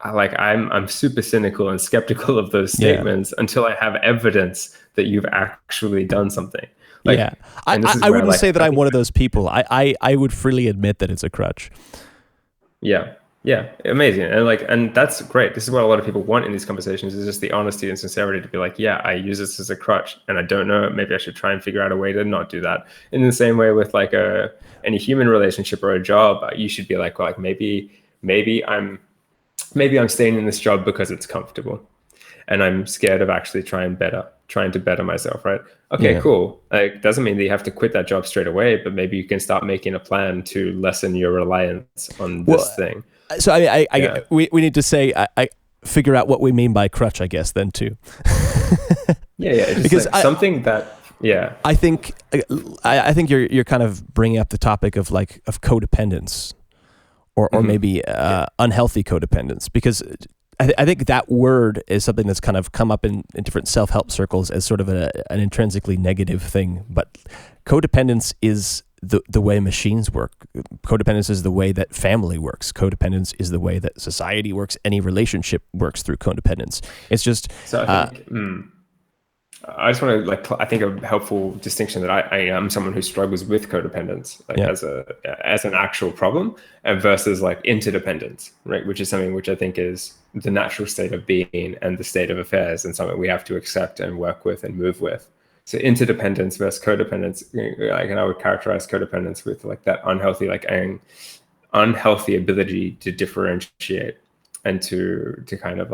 I'm super cynical and skeptical of those statements until I have evidence that you've actually done something. Like, I wouldn't say that I'm one of those people. I would freely admit that it's a crutch. Yeah, amazing. And that's great. This is what a lot of people want in these conversations, is just the honesty and sincerity to be like, yeah, I use this as a crutch and I don't know, maybe I should try and figure out a way to not do that. In the same way with like any human relationship or a job, you should be like, well, like maybe I'm maybe I'm staying in this job because it's comfortable, and I'm scared of actually trying to better myself, right? Okay, cool. Like, doesn't mean that you have to quit that job straight away, but maybe you can start making a plan to lessen your reliance on this thing. So we need to say, I figure out what we mean by crutch, I guess, then too. Just because like something that, I think you're kind of bringing up the topic of codependence, or maybe unhealthy codependence, because I think that word is something that's kind of come up in different self-help circles as sort of an intrinsically negative thing. But codependence is the way machines work. Codependence is the way that family works. Codependence is the way that society works. Any relationship works through codependence. It's just... So I think... I just want to I think a helpful distinction that I am someone who struggles with codependence as an actual problem, and versus interdependence, right? Which is something which I think is the natural state of being and the state of affairs, and something we have to accept and work with and move with. So interdependence versus codependence, and I would characterize codependence with that unhealthy ability to differentiate and to kind of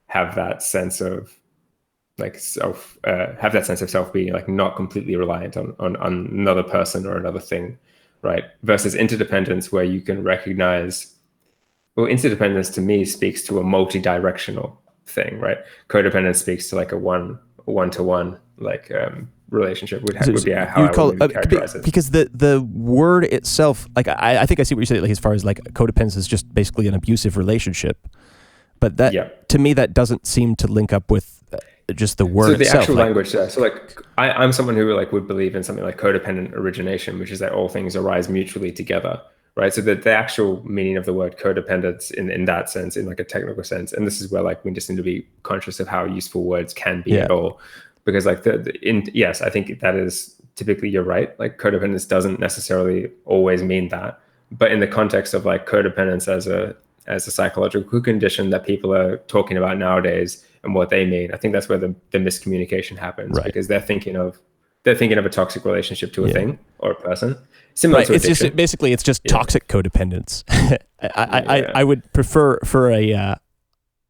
have that sense of self, have that sense of self being not completely reliant on another person or another thing, right? Versus interdependence, where you can recognize, well, interdependence to me speaks to a multi-directional thing, right? Codependence speaks to a one-to-one relationship would be how I would characterize it. Because the word itself, I think I see what you're saying, as far as codependence is just basically an abusive relationship, but that to me that doesn't seem to link up with just the word itself. So the actual language there. So I'm someone who would believe in something like codependent origination, which is that all things arise mutually together, right? So the actual meaning of the word codependence in that sense, in a technical sense, and this is where we just need to be conscious of how useful words can be at all, because yes, I think that is typically, you're right. Codependence doesn't necessarily always mean that, but in the context of codependence as a psychological condition that people are talking about nowadays and what they mean, I think that's where the miscommunication happens, right? Because they're thinking of a toxic relationship to a thing or a person, similar to addiction. It's just toxic codependence. I would prefer for a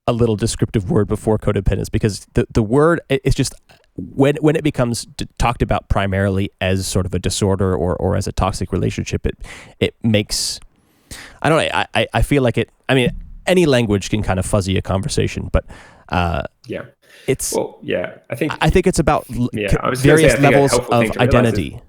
little descriptive word before codependence, because the word is just when it becomes talked about primarily as sort of a disorder or as a toxic relationship, it makes, I don't know, I feel like it. I mean, any language can kind of fuzzy a conversation, but I think it's about various levels of identity.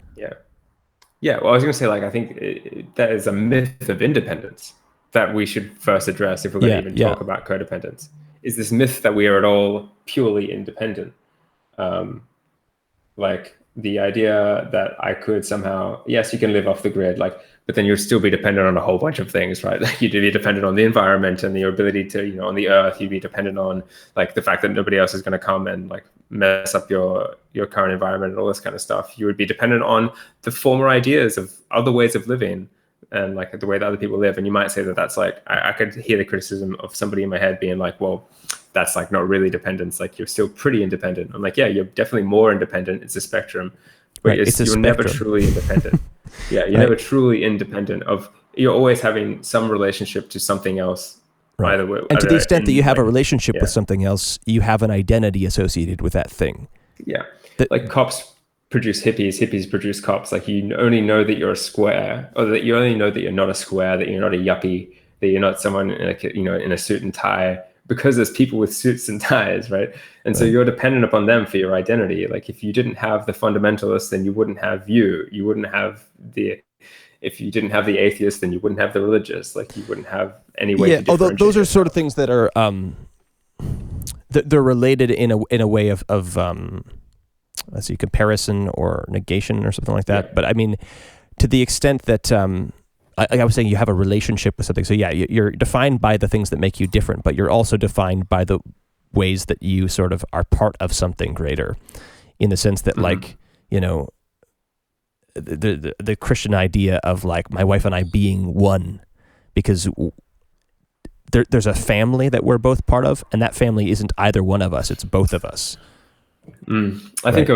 Well, I was going to say, I think that is a myth of independence that we should first address if we're going to even talk about codependence. Is this myth that we are at all purely independent? The idea that I could somehow, yes, you can live off the grid, but then you'll still be dependent on a whole bunch of things, right? You'd be dependent on the environment and your ability to, on the earth. You'd be dependent on the fact that nobody else is going to come and mess up your current environment and all this kind of stuff. You would be dependent on the former ideas of other ways of living and the way that other people live. And you might say that that's I could hear the criticism of somebody in my head being well, that's not really dependence. You're still pretty independent. I'm you're definitely more independent. It's a spectrum, but you're never truly independent. You're never truly independent you're always having some relationship to something else. Right. Either way, and to the extent that you have a relationship with something else, you have an identity associated with that thing. Yeah. Cops produce hippies produce cops. You only know that you're a square, or that you only know that you're not a square, that you're not a yuppie, that you're not someone in a suit and tie, because there's people with suits and ties, right? And so you're dependent upon them for your identity. If you didn't have the fundamentalists, then you wouldn't have you. You wouldn't have if you didn't have the atheist, then you wouldn't have the religious. You wouldn't have any way to differentiate. Although those are sort of things that are they're related in a way of let's see, comparison or negation or something like that. Yeah. But I mean, to the extent that I was saying, you have a relationship with something. So you're defined by the things that make you different, but you're also defined by the ways that you sort of are part of something greater, in the sense that the Christian idea of my wife and I being one, because there's a family that we're both part of, and that family isn't either one of us, it's both of us. I think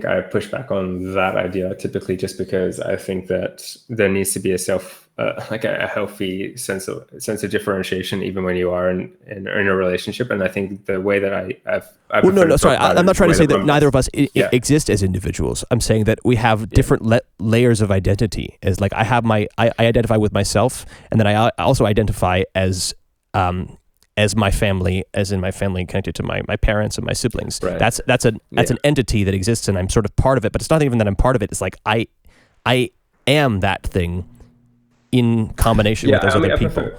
I push back on that idea typically just because I think that there needs to be a healthy sense of differentiation even when you are in a relationship. And I think the way that I Well, prefer no, to sorry. talk about I'm it not is trying the to say way that neither of us Yeah. exist as individuals. I'm saying that we have different layers of identity. As like I identify with myself, and then I also identify as my family, as in my family connected to my parents and my siblings. Right. That's an entity that exists, and I'm sort of part of it. But it's not even that I'm part of it. It's like I am that thing in combination with those other people.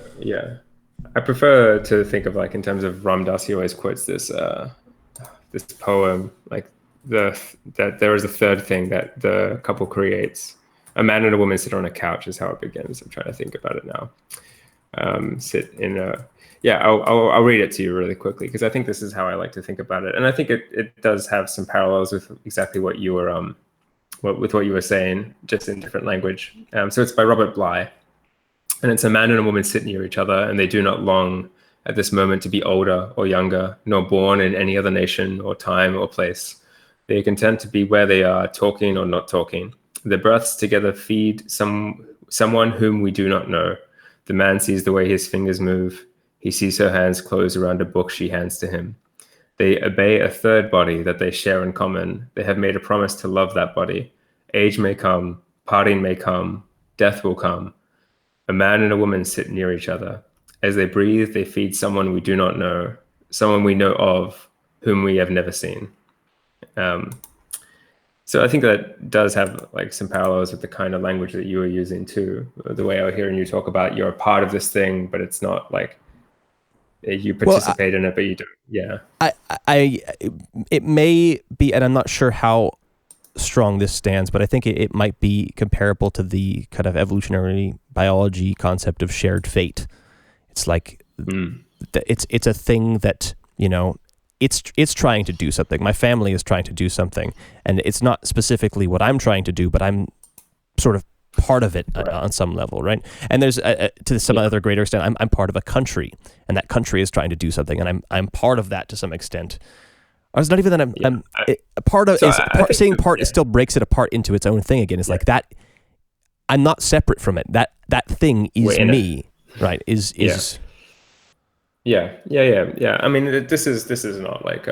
I prefer to think of like in terms of Ram Dass. He always quotes this poem, like that there is a third thing that the couple creates. A man and a woman sit on a couch is how it begins. I'm trying to think about it now. I'll read it to you really quickly because I think this is how I like to think about it, and I think it does have some parallels with exactly what you were what you were saying, just in different language. So it's by Robert Bly, and it's a man and a woman sit near each other, and they do not long at this moment to be older or younger, nor born in any other nation or time or place. They are content to be where they are, talking or not talking. Their breaths together feed someone whom we do not know. The man sees the way his fingers move. He sees her hands close around a book she hands to him. They obey a third body that they share in common. They have made a promise to love that body. Age may come, parting may come, death will come. A man and a woman sit near each other. As they breathe, they feed someone we do not know, someone we know of, whom we have never seen. So I think that does have like some parallels with the kind of language that you were using too. The way I was hearing you talk about you're a part of this thing, but it's not like you participate in it, but you don't. Yeah. It may be, and I'm not sure how strong this stands, but I think it might be comparable to the kind of evolutionary biology concept of shared fate. It's like it's a thing that, you know, it's trying to do something. My family is trying to do something, and it's not specifically what I'm trying to do, but I'm sort of part of it on some level, right? And there's to some other greater extent, I'm part of a country, and that country is trying to do something, and I'm part of that to some extent. Or it's not even that I'm part of. Saying part it still breaks it apart into its own thing again. It's like that. I'm not separate from it. That thing is me, right? Is Yeah. I mean, this is not like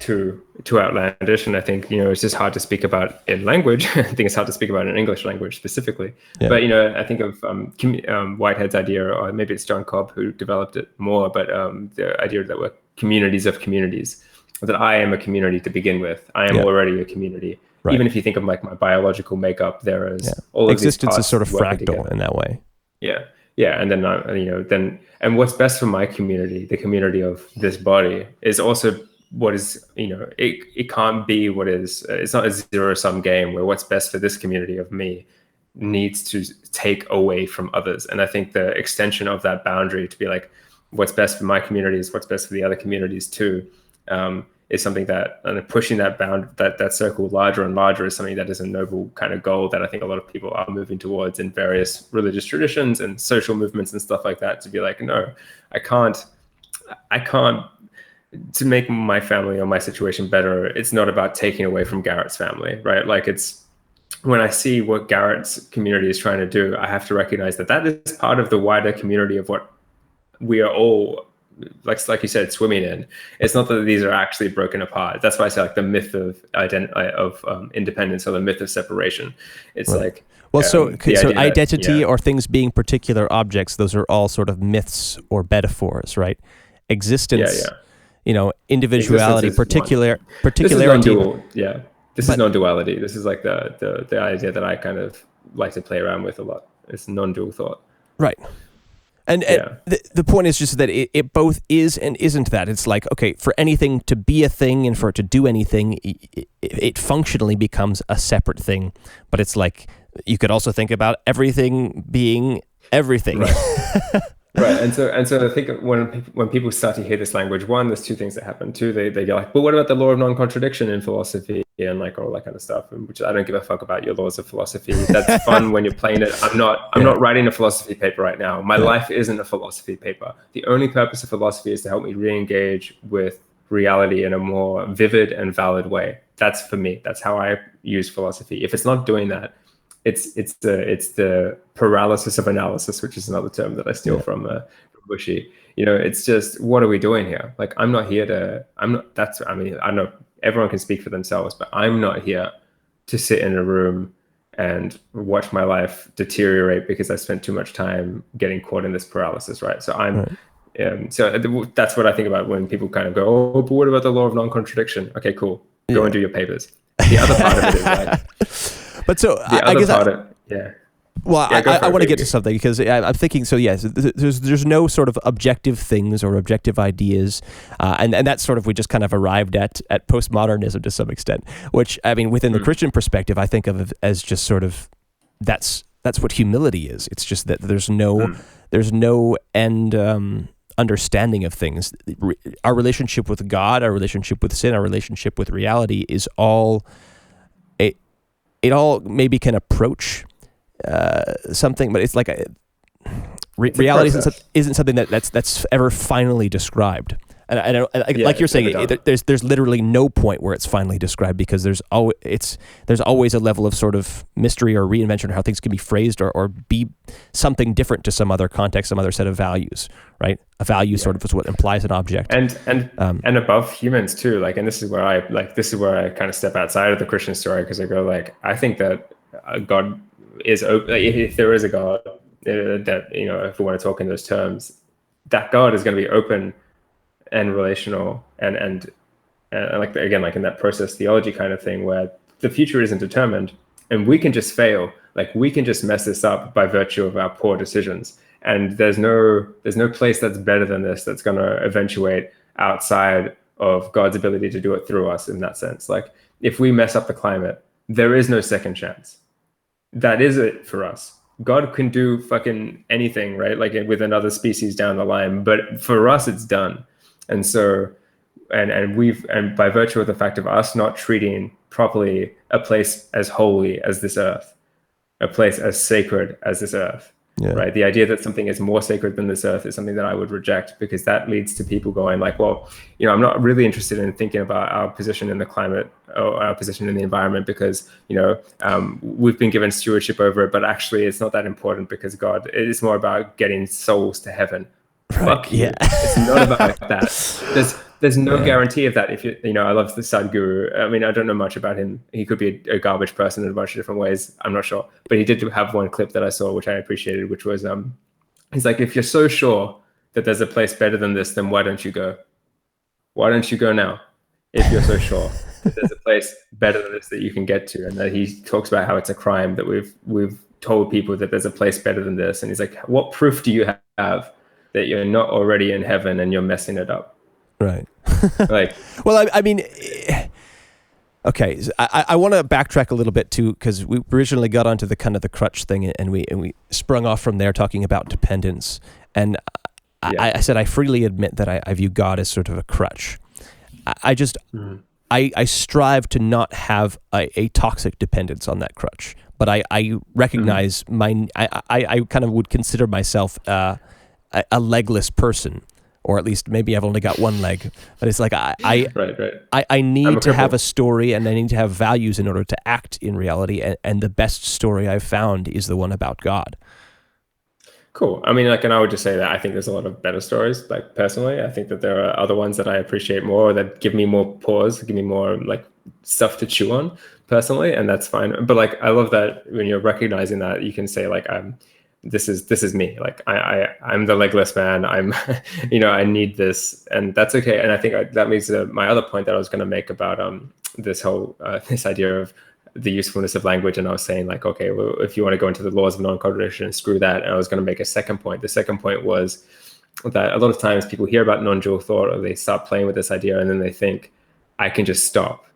too outlandish, and I think, you know, it's just hard to speak about in language. I think it's hard to speak about in English language specifically. Yeah. But, you know, I think of Whitehead's idea, or maybe it's John Cobb who developed it more, but the idea that we're communities of communities, that I am a community to begin with. I am already a community. Right. Even if you think of like my biological makeup, there is all of existence these is sort of fractal in that way. Yeah, and then and what's best for my community, the community of this body, is also what is, you know, it can't be what is. It's not a zero-sum game where what's best for this community of me needs to take away from others. And I think the extension of that boundary to be like, what's best for my community is what's best for the other communities too, is something that, and pushing that that circle larger and larger is something that is a noble kind of goal that I think a lot of people are moving towards in various religious traditions and social movements and stuff like that, to be like, no, I can't to make my family or my situation better. It's not about taking away from Garrett's family, right? Like, it's when I see what Garrett's community is trying to do, I have to recognize that is part of the wider community of what we are all, like you said, swimming in. It's not that these are actually broken apart. That's why I say like the myth of independence, or the myth of separation. It's right. Like, well, so identity or things being particular objects, those are all sort of myths or metaphors, right? Existence, you know, individuality, particularity. This is non-dual. Yeah, this is non-duality. This is like the idea that I kind of like to play around with a lot. It's non-dual thought. Right. And the point is just that it both is and isn't that. It's like, okay, for anything to be a thing and for it to do anything, it functionally becomes a separate thing. But it's like, you could also think about everything being everything. Right. Right. And so I think when people start to hear this language, one, there's two things that happen. Two, they go like, but what about the law of non-contradiction in philosophy and like all that kind of stuff? Which I don't give a fuck about your laws of philosophy. That's fun when you're playing it. I'm not writing a philosophy paper right now. My life isn't a philosophy paper. The only purpose of philosophy is to help me re-engage with reality in a more vivid and valid way. That's for me. That's how I use philosophy. If it's not doing that, it's the paralysis of analysis, which is another term that I steal from Bushy. It's just, what are we doing here? Like, I know everyone can speak for themselves, but I'm not here to sit in a room and watch my life deteriorate because I spent too much time getting caught in this paralysis, right? So so that's what I think about when people kind of go, oh, but what about the law of non-contradiction? Okay, cool. Go and do your papers. The other part of it is like, but so I guess well, yeah, I want to get to something because I'm thinking. So yes, there's no sort of objective things or objective ideas, and that's sort of, we just kind of arrived at postmodernism to some extent. Which, I mean, within the Christian perspective, I think of as just sort of that's what humility is. It's just that there's no end understanding of things. Our relationship with God, our relationship with sin, our relationship with reality is all. It all maybe can approach something, but it's like reality isn't something that's ever finally described. And like you're saying, there's literally no point where it's finally described, because there's always a level of sort of mystery or reinvention, or how things can be phrased or be something different to some other context, some other set of values, right? A value sort of is what implies an object, and above humans too. Like, and this is where I kind of step outside of the Christian story, because I go like, I think that God is open. Like, if there is a God, that if we want to talk in those terms, that God is going to be open and relational and like, again, like in that process theology kind of thing, where the future isn't determined and we can just fail. Like, we can just mess this up by virtue of our poor decisions, and there's no place that's better than this that's going to eventuate outside of God's ability to do it through us. In that sense, like, if we mess up the climate, there is no second chance. That is it for us. God can do fucking anything, right? Like with another species down the line, but for us, it's done. And so, and by virtue of the fact of us not treating properly a place as holy as this earth, a place as sacred as this earth, right? The idea that something is more sacred than this earth is something that I would reject, because that leads to people going like, well, I'm not really interested in thinking about our position in the climate or our position in the environment, because, we've been given stewardship over it, but actually it's not that important, because God, it is more about getting souls to heaven. Fuck you. It's not about that. There's no guarantee of that. If I love the Sadhguru. I mean, I don't know much about him. He could be a garbage person in a bunch of different ways. I'm not sure, but he did have one clip that I saw, which I appreciated, which was, he's like, if you're so sure that there's a place better than this, then why don't you go? Why don't you go now? If you're so sure that there's a place better than this that you can get to, and that he talks about how it's a crime that we've told people that there's a place better than this, and he's like, what proof do you have that you're not already in heaven and you're messing it up? Right. Like, well, I mean, okay. I want to backtrack a little bit too, because we originally got onto the kind of the Crutch thing, and we sprung off from there talking about dependence. And I said, I freely admit that I view God as sort of a crutch. I strive to not have a toxic dependence on that crutch, but I recognize I kind of would consider myself a legless person, or at least maybe I've only got one leg. But it's like I need to have a story, and I need to have values in order to act in reality. And the best story I've found is the one about God. Cool. I mean, like, and I would just say that I think there's a lot of better stories. Like, personally, I think that there are other ones that I appreciate more, that give me more pause, give me more like stuff to chew on personally, and that's fine. But like, I love that when you're recognizing that, you can say like, this is me. Like, I'm the legless man. I'm, I need this, and that's okay. And I think that leads to my other point that I was going to make about this whole this idea of the usefulness of language. And I was saying like, okay, well, if you want to go into the laws of non-contradiction, screw that. And I was going to make a second point. The second point was that a lot of times people hear about non-dual thought, or they start playing with this idea, and then they think, I can just stop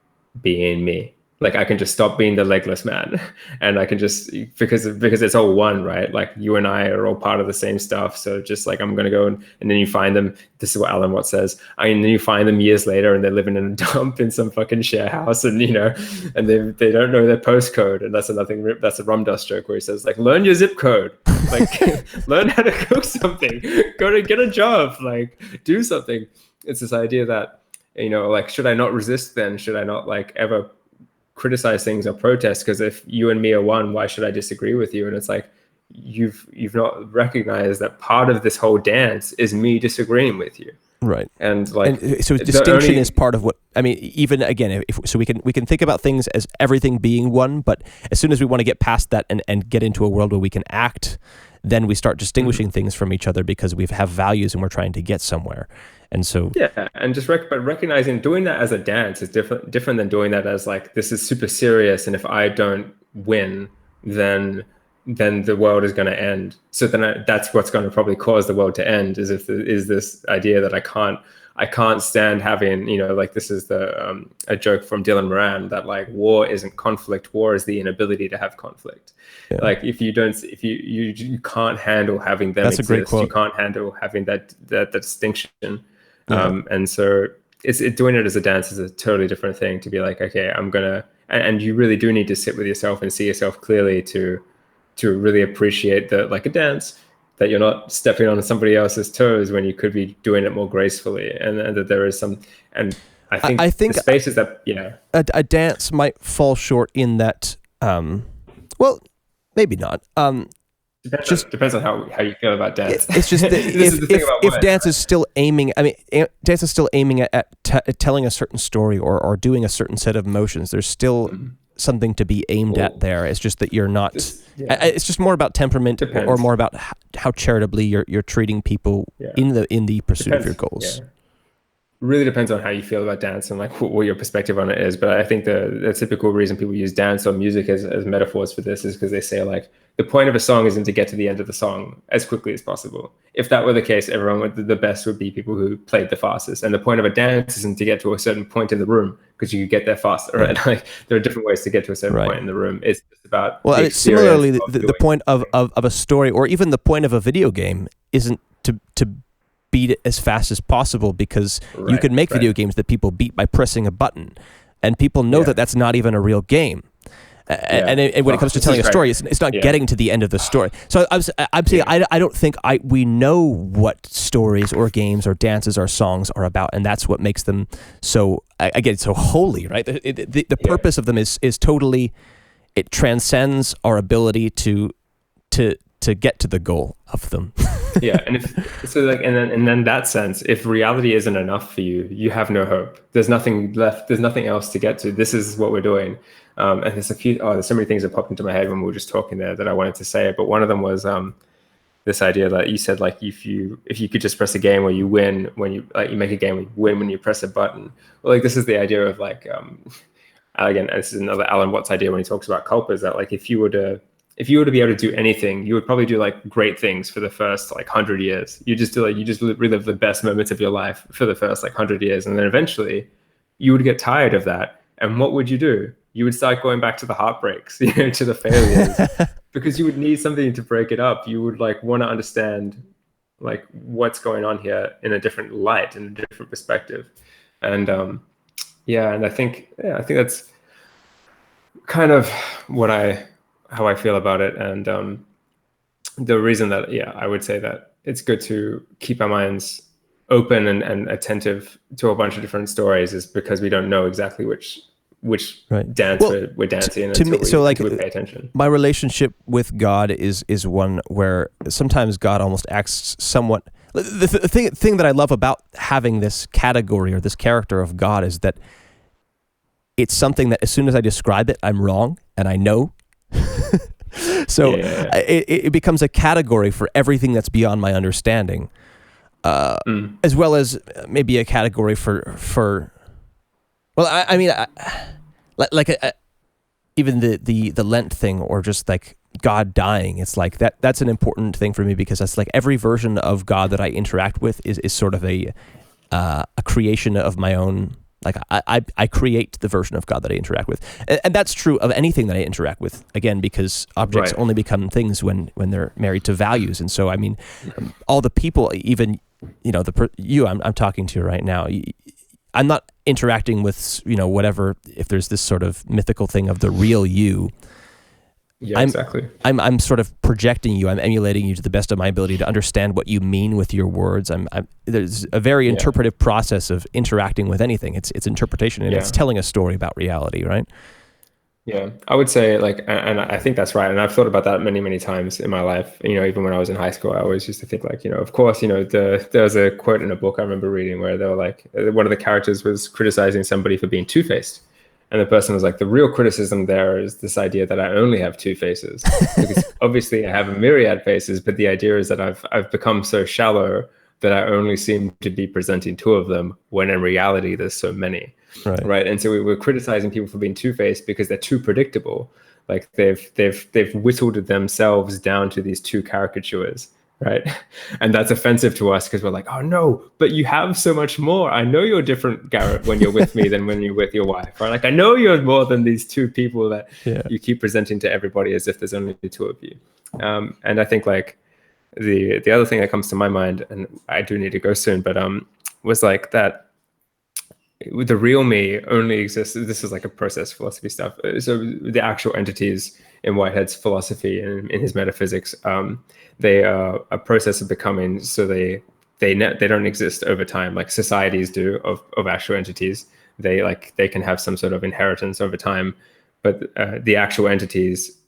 being me. Like, I can just stop being the legless man, and I can just, because it's all one, right? Like, you and I are all part of the same stuff. So just like, I'm going to go and then you find them. This is what Alan Watts says. And then you find them years later, and they're living in a dump in some fucking share house, and and they don't know their postcode. And that's that's a Rum Dust joke where he says like, learn your zip code, like learn how to cook something, go to get a job, like do something. It's this idea that like, should I not resist then? Should I not like ever criticize things or protest? Because if you and me are one, why should I disagree with you? And it's like, you've not recognized that part of this whole dance is me disagreeing with you. Right. And like, so distinction is part of what, I mean, even again, so we can think about things as everything being one, but as soon as we want to get past that and get into a world where we can act, then we start distinguishing things from each other because we have values and we're trying to get somewhere. And so, yeah, and just but recognizing doing that as a dance is different than doing that as like, this is super serious, and if I don't win, then the world is going to end. So then that's what's going to probably cause the world to end, is this idea that I can't stand having, like, this is a joke from Dylan Moran that like, war isn't conflict, war is the inability to have conflict. Yeah. Like if you can't handle having them that's exist, a great quote. You can't handle having that distinction. Yeah. And so it's doing it as a dance is a totally different thing, to be like, okay, I'm gonna, and you really do need to sit with yourself and see yourself clearly to really appreciate that, like a dance, that you're not stepping on somebody else's toes when you could be doing it more gracefully, and that there is some, and I think the spaces that, a dance might fall short in that, well, maybe not. Depends on how you feel about dance. It's just that if dance is still aiming, dance is still aiming at telling a certain story or doing a certain set of motions, there's still something to be aimed at there. It's just that you're not. It's just more about temperament, or more about how charitably you're treating people in the pursuit of your goals. Yeah. Really depends on how you feel about dance and like what your perspective on it is. But I think the typical reason people use dance or music as metaphors for this is because they say like, the point of a song isn't to get to the end of the song as quickly as possible. If that were the case, the best would be people who played the fastest. And the point of a dance isn't to get to a certain point in the room because you could get there faster, right? Like there are different ways to get to a certain point in the room. It's just about similarly, the point of a story, or even the point of a video game, isn't to beat it as fast as possible, because you can make video games that people beat by pressing a button, and people know that that's not even a real game. And when it comes to telling a story, it's not getting to the end of the story. So I'm saying I don't think we know what stories or games or dances or songs are about, and that's what makes them so, again, so holy, right? The purpose of them is totally, it transcends our ability to get to the goal of them. Yeah, and and then that sense, if reality isn't enough for you, you have no hope. There's nothing left. There's nothing else to get to. This is what we're doing. And there's so many things that popped into my head when we were just talking there that I wanted to say. But one of them was this idea that you said, like, if you could just press a game where you win when you make a game where you win when you press a button. Well, like, this is the idea of like, again, this is another Alan Watts idea when he talks about culpas, that like, if you were to be able to do anything, you would probably do like great things for the first like 100 years. You just relive the best moments of your life for the first like 100 years. And then eventually you would get tired of that. And what would you do? You would start going back to the heartbreaks, to the failures, because you would need something to break it up. You would like want to understand like what's going on here in a different light, in a different perspective. And and I think that's kind of how I feel about it. And the reason that, I would say that it's good to keep our minds open and attentive to a bunch of different stories is because we don't know exactly which dance we're dancing until we pay attention. My relationship with God is one where sometimes God almost acts somewhat. The thing that I love about having this category or this character of God is that it's something that as soon as I describe it, I'm wrong, and I know. So it becomes a category for everything that's beyond my understanding, as well as maybe a category for. Well, I mean, even the Lent thing, or just like God dying. It's like that's an important thing for me, because that's like every version of God that I interact with is sort of a creation of my own. Like I create the version of God that I interact with, and that's true of anything that I interact with. Again, because objects only become things when they're married to values. And so, I mean, all the people, even I'm talking to right now. I'm not interacting with whatever. If there's this sort of mythical thing of the real you, Yeah, exactly. I'm sort of projecting you. I'm emulating you to the best of my ability to understand what you mean with your words. There's a very interpretive process of interacting with anything. It's interpretation, and it's telling a story about reality, right? Yeah, I would say like, and I think that's right. And I've thought about that many, many times in my life. Even when I was in high school, I always used to think like, of course, there was a quote in a book I remember reading where they were like, one of the characters was criticizing somebody for being two-faced. And the person was like, the real criticism there is this idea that I only have two faces, because obviously I have a myriad faces, but the idea is that I've become so shallow that I only seem to be presenting two of them, when in reality there's so many. Right. And so we were criticizing people for being two-faced because they're too predictable. Like they've whittled themselves down to these two caricatures, right? And that's offensive to us because we're like, oh no, but you have so much more. I know you're different, Garrett, when you're with me than when you're with your wife, right? Like I know you're more than these two people that you keep presenting to everybody as if there's only the two of you. And I think like the other thing that comes to my mind, and I do need to go soon, but was like that the real me only exists. This is like a process philosophy stuff. So the actual entities in Whitehead's philosophy and in his metaphysics, they are a process of becoming. So they don't exist over time like societies do of actual entities. They can have some sort of inheritance over time, but the actual entities,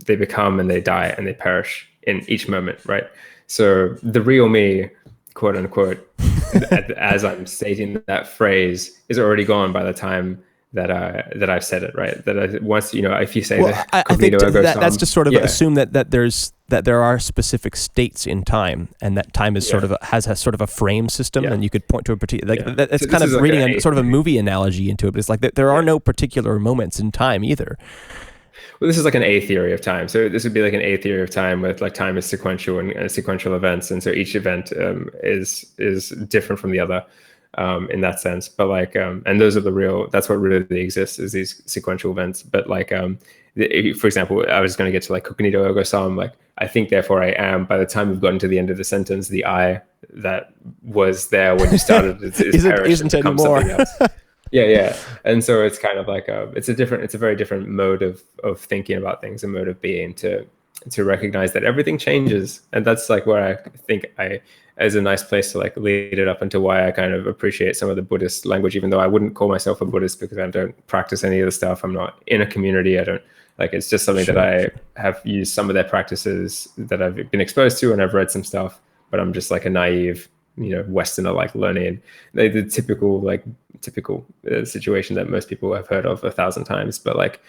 they become and they die and they perish in each moment, right? So the real me, quote unquote, as I'm stating that phrase, is already gone by the time that I've said it, right? Once if you say I think that's just sort of assume that there are specific states in time, and that time is sort of has sort of a frame system, and you could point to a particular that's so kind of reading sort of a movie analogy into it. But it's like there are no particular moments in time either. Well, this is like an A theory of time. So this would be like an A theory of time with like time is sequential and sequential events. And so each event is different from the other in that sense. But like, and those are that's what really exists, is these sequential events. But like, for example, I was going to get to like cognito ergo sum, like I think therefore I am. By the time we've gotten to the end of the sentence, the I that was there when you started isn't anymore. Yeah. And so it's kind of like it's a very different mode of thinking about things, a mode of being, to recognize that everything changes. And that's like where I think is a nice place to like lead it up into why I kind of appreciate some of the Buddhist language, even though I wouldn't call myself a Buddhist because I don't practice any of the stuff. I'm not in a community. I don't like, it's just something that I have used some of their practices that I've been exposed to, and I've read some stuff, but I'm just like a naive Westerner, like learning the typical situation that most people have heard of 1,000 times. But like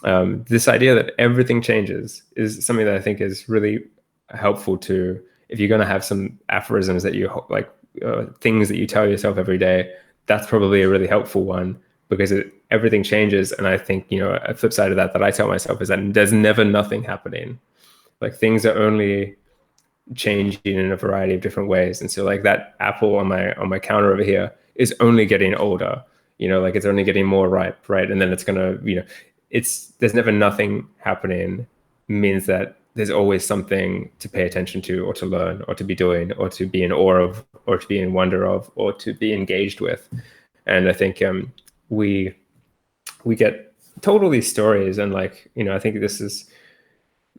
this idea that everything changes is something that I think is really helpful to, if you're going to have some aphorisms that you like, things that you tell yourself every day, that's probably a really helpful one, because everything changes. And I think, a flip side of that I tell myself is that there's never nothing happening. Like things are only changing in a variety of different ways. And so like that apple on my counter over here is only getting older, like it's only getting more ripe, right? And then it's gonna, there's never nothing happening, means that there's always something to pay attention to, or to learn, or to be doing, or to be in awe of, or to be in wonder of, or to be engaged with. And I think we get told all these stories, and like, I think this is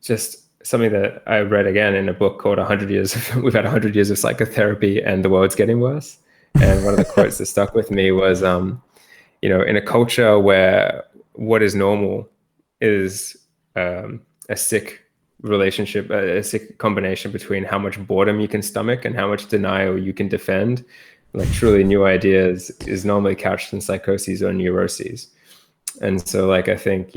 just something that I read again in a book called 100 Years. We've had 100 years of psychotherapy and the world's getting worse. And one of the quotes that stuck with me was, in a culture where what is normal is a sick relationship, a sick combination between how much boredom you can stomach and how much denial you can defend. Like truly new ideas is normally couched in psychoses or neuroses. And so like, I think,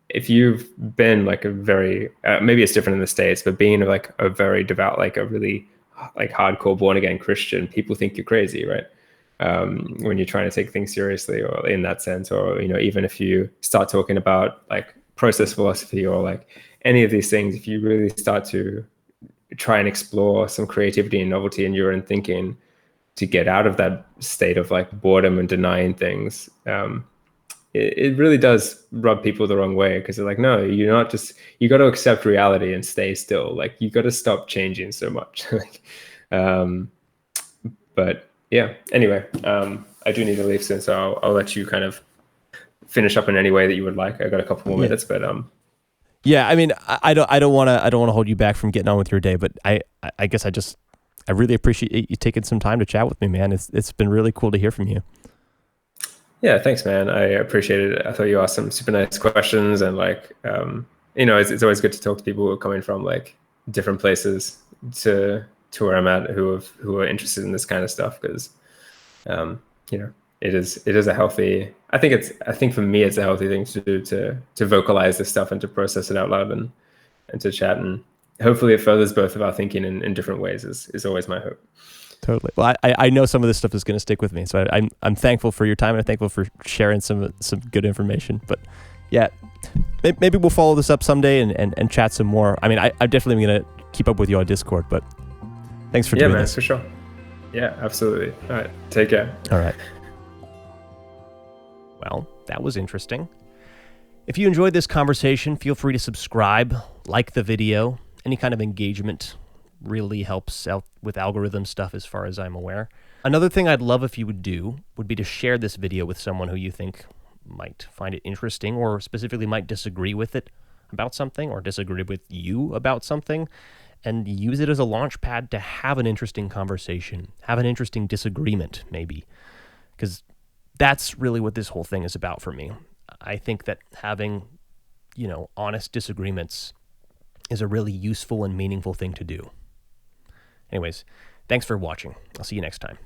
if you've been like a very, maybe it's different in the States, but being like a very devout, like a really like hardcore born again Christian, people think you're crazy, right? When you're trying to take things seriously, or in that sense, or, even if you start talking about like process philosophy or like any of these things, if you really start to try and explore some creativity and novelty in your own thinking to get out of that state of like boredom and denying things, it really does rub people the wrong way, because they're like, no, you're not just, you got to accept reality and stay still. Like you got to stop changing so much. But yeah, anyway, I do need to leave soon, so I'll let you kind of finish up in any way that you would like. I got a couple more minutes, but Yeah, I mean, I don't want to hold you back from getting on with your day, but I guess I really appreciate you taking some time to chat with me, man. It's been really cool to hear from you. Yeah, thanks, man. I appreciate it. I thought you asked some super nice questions, and like, it's always good to talk to people who are coming from like different places to where I'm at, who are interested in this kind of stuff, because, it is a healthy. I think for me, it's a healthy thing to do, to vocalize this stuff and to process it out loud, and to chat, and hopefully it furthers both of our thinking in different ways. Is always my hope. Totally. Well, I know some of this stuff is going to stick with me, so I'm thankful for your time, and I'm thankful for sharing some good information. But yeah, maybe we'll follow this up someday and chat some more. I mean, I'm definitely going to keep up with you on Discord, but thanks for doing this. Yeah, man, for sure. Yeah, absolutely. All right, take care. All right. Well, that was interesting. If you enjoyed this conversation, feel free to subscribe, like the video. Any kind of engagement really helps out with algorithm stuff as far as I'm aware. Another thing I'd love if you would do would be to share this video with someone who you think might find it interesting, or specifically might disagree with it about something, or disagree with you about something, and use it as a launch pad to have an interesting conversation, have an interesting disagreement maybe, because that's really what this whole thing is about for me. I think that having, honest disagreements is a really useful and meaningful thing to do. Anyways, thanks for watching. I'll see you next time.